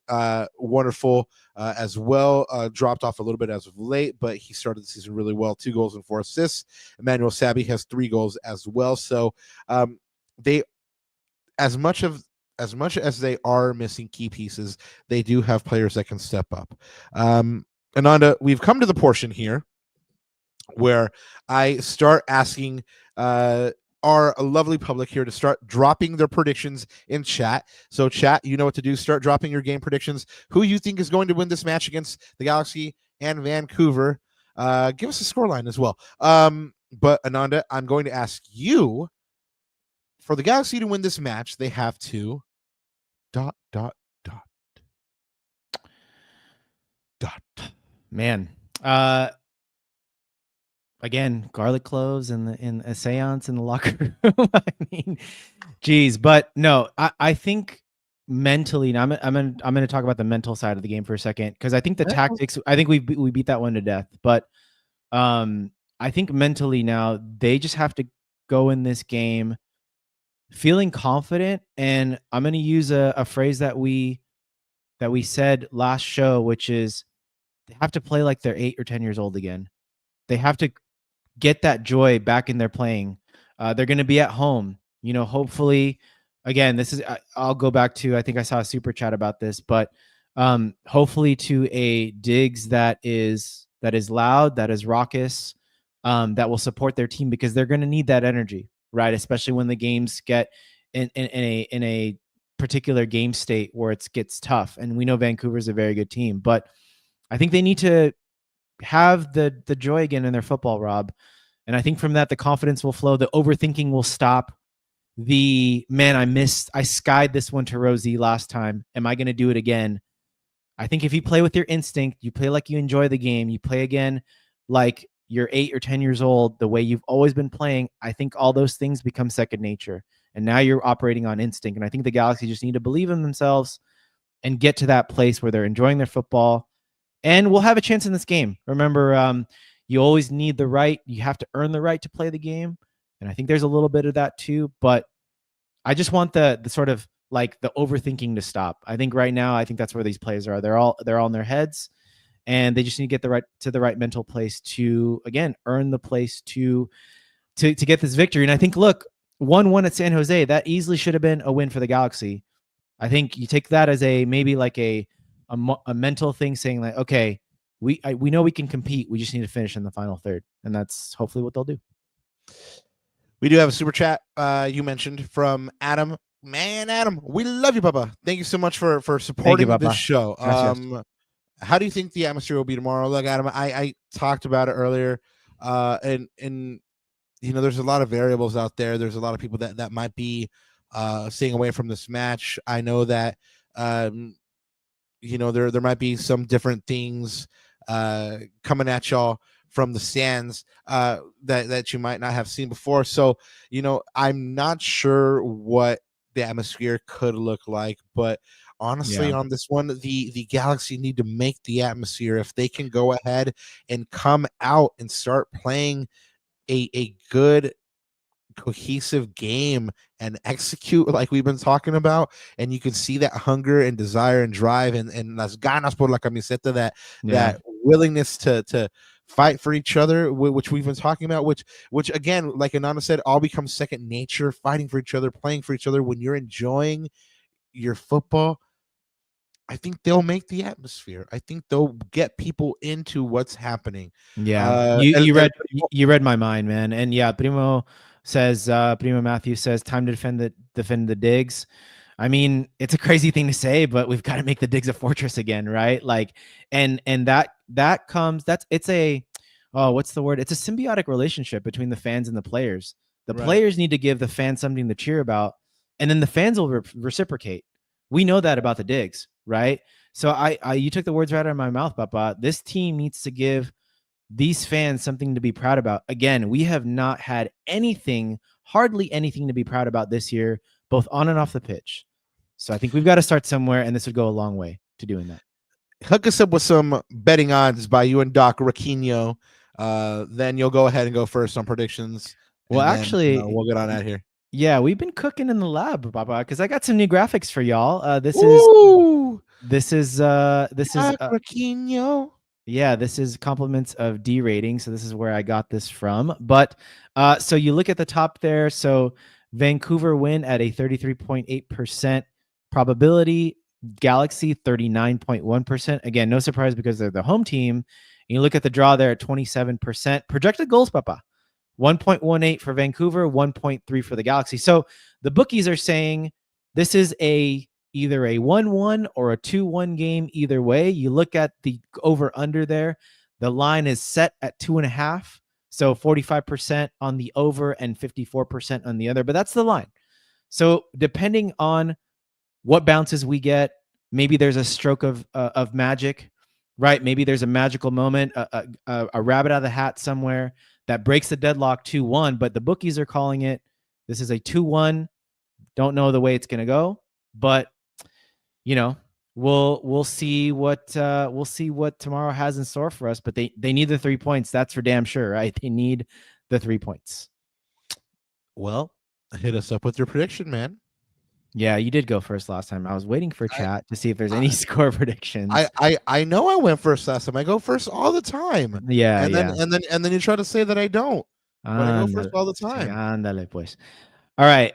wonderful as well. Dropped off a little bit as of late, but he started the season really well. 2 goals and 4 assists. Emmanuel Sabi has 3 goals as well. So they, as much as they are missing key pieces, they do have players that can step up. Ananda, we've come to the portion here where I start asking our lovely public here to start dropping their predictions in chat. So chat, you know what to do. Start dropping your game predictions. Who you think is going to win this match against the Galaxy and Vancouver. Give us a scoreline as well. But Ananda, I'm going to ask you, for the Galaxy to win this match, they have to ... Man, I again, garlic cloves in a seance in the locker room. I mean, geez, but no, I think mentally. Now I'm gonna talk about the mental side of the game for a second, because I think the tactics. I think we beat that one to death, but I think mentally now they just have to go in this game feeling confident. And I'm gonna use a phrase that we said last show, which is they have to play like they're 8 or 10 years old again. They have to get that joy back in their playing. They're going to be at home. Hopefully, again, this is, I'll go back to, I think I saw a super chat about this, but hopefully to a digz that is loud, that is raucous, that will support their team, because they're going to need that energy, right? Especially when the games get in a particular game state where it gets tough. And we know Vancouver's a very good team, but I think they need to have the joy again in their football, Rob. And I think from that, the confidence will flow. The overthinking will stop. I skied this one to Rosie last time. Am I going to do it again? I think if you play with your instinct, you play like you enjoy the game, you play again like you're 8 or 10 years old, the way you've always been playing, I think all those things become second nature. And now you're operating on instinct. And I think the Galaxy just need to believe in themselves and get to that place where they're enjoying their football. And we'll have a chance in this game. Remember, you always need the right. You have to earn the right to play the game. And I think there's a little bit of that too. But I just want the sort of like the overthinking to stop. I think right now, I think that's where these players are. They're all in their heads, and they just need to get the right mental place to, again, earn the place to get this victory. And I think, look, 1-1 at San Jose, that easily should have been a win for the Galaxy. I think you take that as maybe like a mental thing, saying like, okay, we know we can compete. We just need to finish in the final third. And that's hopefully what they'll do. We do have a super chat you mentioned from Adam. Man, Adam, we love you, Papa. Thank you so much for supporting this show. How do you think the atmosphere will be tomorrow? Look, Adam, I talked about it earlier. And there's a lot of variables out there. There's a lot of people that might be staying away from this match. I know that there might be some different things coming at y'all from the stands that you might not have seen before. So, I'm not sure what the atmosphere could look like, but honestly, on this one, the Galaxy need to make the atmosphere. If they can go ahead and come out and start playing a good cohesive game and execute like we've been talking about, and you can see that hunger and desire and drive and las ganas por la camiseta, that willingness to fight for each other, which we've been talking about, which again, like Ananda said, all becomes second nature. Fighting for each other, playing for each other when you're enjoying your football. I think they'll make the atmosphere. I think they'll get people into what's happening. Yeah, you read my mind, man. And yeah, Primo Matthew says, time to defend the digz. I mean, it's a crazy thing to say, but we've got to make the digz a fortress again, right? Like, and that comes, it's a, what's the word? It's a symbiotic relationship between the fans and the players. The players need to give the fans something to cheer about, and then the fans will reciprocate. We know that about the digz, right? So you took the words right out of my mouth, Papa. This team needs to give these fans something to be proud about. Again, we have not had hardly anything to be proud about this year, both on and off the pitch. So I think we've got to start somewhere, and this would go a long way to doing that. Hook us up with some betting odds by you and Doc Raquinho. Then you'll go ahead and go first on predictions. Well, actually, we'll get on out here. Yeah, we've been cooking in the lab, Papa, because I got some new graphics for y'all. This is Raquinho. Yeah, this is compliments of D rating. So this is where I got this from. But so you look at the top there. So Vancouver win at a 33.8% probability. Galaxy 39.1%. Again, no surprise because they're the home team. And you look at the draw there at 27%. Projected goals, Papa. 1.18 for Vancouver, 1.3 for the Galaxy. So the bookies are saying this is either a 1-1 or a 2-1 game. Either way, you look at the over-under there. The line is set at 2.5. So 45% on the over and 54% on the other. But that's the line. So depending on what bounces we get, maybe there's a stroke of magic, right? Maybe there's a magical moment, a rabbit out of the hat somewhere that breaks the deadlock 2-1, but the bookies are calling it. This is a 2-1. Don't know the way it's going to go, but we'll see what tomorrow has in store for us. But they need the 3 points. That's for damn sure, right? They need the 3 points. Well, hit us up with your prediction, man. Yeah, you did go first last time. I was waiting for chat to see if there's any score predictions. I know I went first last time. I go first all the time. Yeah, and then you try to say that I don't. But I go first all the time. Ándale, pues. All right.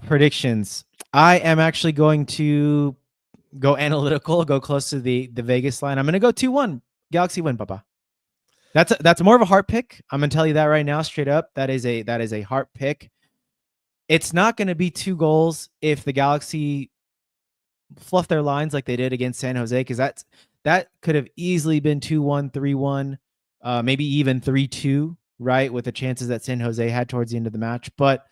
Predictions. I am actually going to go analytical, go close to the Vegas line. I'm going to go 2-1. Galaxy win, Papa. That's more of a heart pick. I'm going to tell you that right now, straight up. That is a heart pick. It's not going to be 2 goals if the Galaxy fluff their lines like they did against San Jose, because that could have easily been 2-1, 3-1, maybe even 3-2, right, with the chances that San Jose had towards the end of the match. But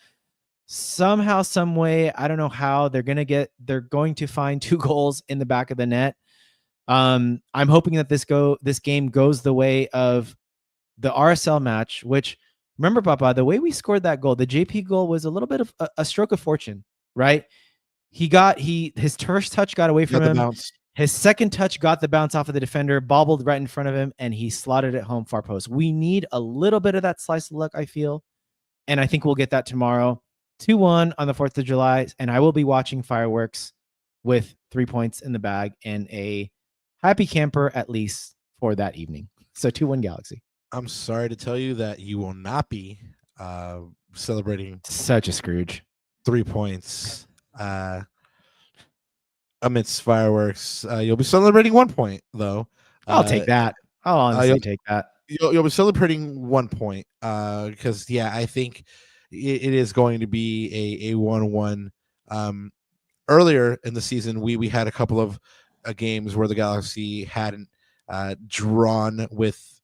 somehow, some way, I don't know how they're going to find 2 goals in the back of the net. I'm hoping that this game goes the way of the RSL match, which, remember, Papa, the way we scored that goal, the JP goal, was a little bit of a stroke of fortune, right? His first touch got away from him. Bounce. His second touch got the bounce off of the defender, bobbled right in front of him, and he slotted it home far post. We need a little bit of that slice of luck, I feel, and I think we'll get that tomorrow. 2-1 on the 4th of July, and I will be watching fireworks with 3 points in the bag and a happy camper at least for that evening. So 2-1 Galaxy. I'm sorry to tell you that you will not be celebrating such a Scrooge 3 points amidst fireworks. You'll be celebrating 1 point, though. I'll take that. I'll honestly take that. You'll be celebrating 1 point because, I think it is going to be a 1-1. Earlier in the season, we had a couple of games where the Galaxy hadn't drawn with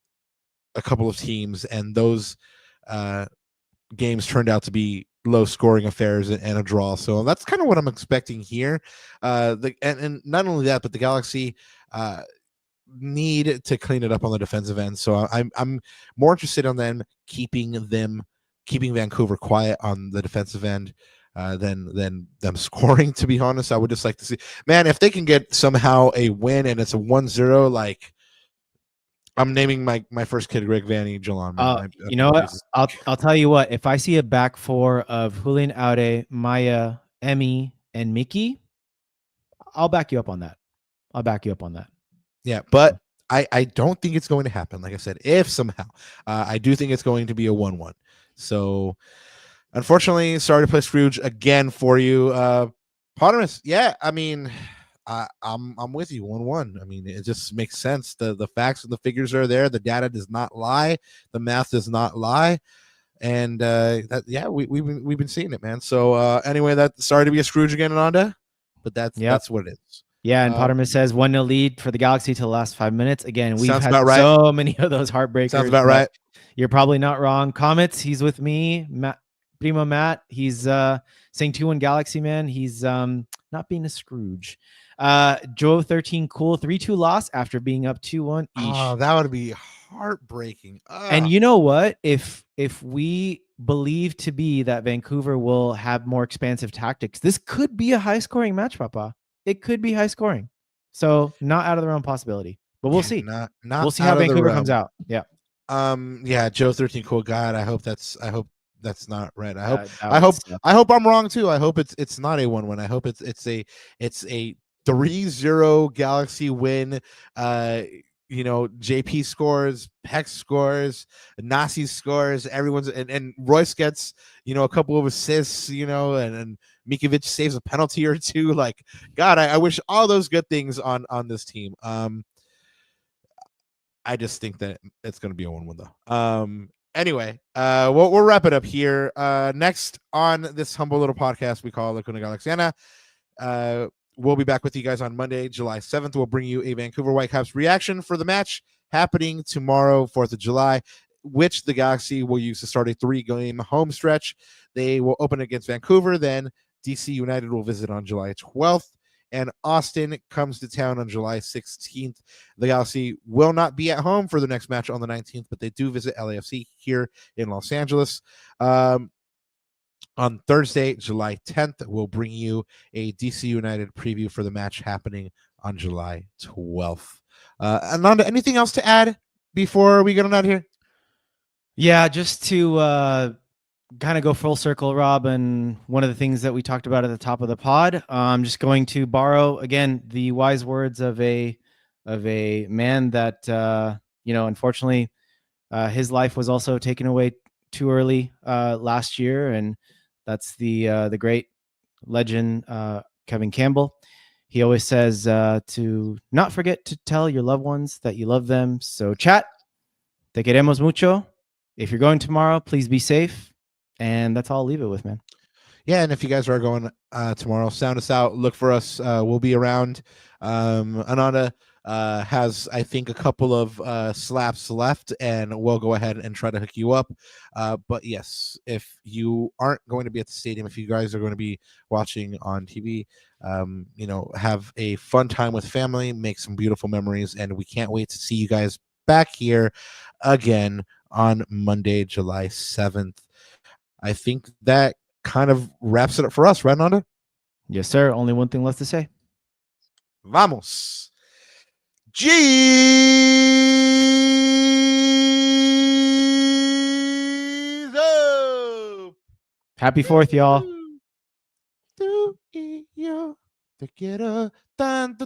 a couple of teams, and those games turned out to be low scoring affairs and a draw. So that's kind of what I'm expecting here. And not only that, but the Galaxy need to clean it up on the defensive end. So I'm more interested in them keeping Vancouver quiet on the defensive end than them scoring, to be honest. I would just like to see, man, if they can get somehow a win and it's a 1-0, like, I'm naming my first kid Greg Vanny Jalan. You know what? I'll tell you what. If I see a back 4 of Julian Aude, Maya, Emmy, and Mickey, I'll back you up on that. Yeah, but I don't think it's going to happen. Like I said, if somehow, I do think it's going to be a 1-1. So, unfortunately, sorry to play Scrooge again for you, Potamus. Yeah, I mean, I'm with you. 1-1. I mean, it just makes sense. The facts and the figures are there. The data does not lie. The math does not lie. And we've been seeing it, man. So anyway, sorry to be a Scrooge again, Ananda, but that's what it is. Yeah, and Potamus says 1-0 lead for the Galaxy to the last 5 minutes. Again, we've had right. so many of those heartbreakers. Sounds about right. You're probably not wrong. Comets, he's with me. Primo Matt, he's saying 2-1 Galaxy, man. He's not being a Scrooge. Joe 13 cool 3-2 loss after being up 2-1. Oh, that would be heartbreaking. And you know what? If we believe to be that Vancouver will have more expansive tactics, this could be a high scoring match, Papa. It could be high scoring. So not out of the realm possibility. But we'll see. We'll see how Vancouver comes out. Yeah. Joe 13 cool. God, I hope that's not right. I hope I'm wrong too. I hope it's not a 1-1. I hope it's a 3-0 Galaxy win. JP scores, Peck scores, Nasi scores, everyone's and Royce gets, a couple of assists, and Mikovic saves a penalty or two. Like, God, I wish all those good things on this team. I just think that it's going to be a 1-1 though. Anyway, we'll wrap it up here. Next on this humble little podcast we call Cuna Galaxiana. We'll be back with you guys on Monday, July 7th. We'll bring you a Vancouver Whitecaps reaction for the match happening tomorrow, 4th of July, which the Galaxy will use to start a 3-game home stretch. They will open against Vancouver, then DC United will visit on July 12th, and Austin comes to town on July 16th. The Galaxy will not be at home for the next match on the 19th, but they do visit LAFC here in Los Angeles. On Thursday, July 10th, we'll bring you a DC United preview for the match happening on July 12th. Ananda, anything else to add before we get on out of here? Yeah, just to kind of go full circle, Rob, and one of the things that we talked about at the top of the pod, I'm just going to borrow again the wise words of a man that unfortunately his life was also taken away too early last year, and that's the great legend Kevin Campbell. He always says to not forget to tell your loved ones that you love them. So chat, te queremos mucho. If you're going tomorrow, please be safe. And that's all I'll leave it with, man. Yeah, and if you guys are going tomorrow, sound us out. Look for us. We'll be around. Ananda has, I think, a couple of slaps left, and we'll go ahead and try to hook you up. But yes, if you aren't going to be at the stadium, if you guys are going to be watching on TV, have a fun time with family, make some beautiful memories, and we can't wait to see you guys back here again on Monday, July 7th. I think that kind of wraps it up for us, right, Nanda? Yes, sir. Only one thing left to say. Vamos. Jesus. Happy 4th, y'all. Te quiero tanto.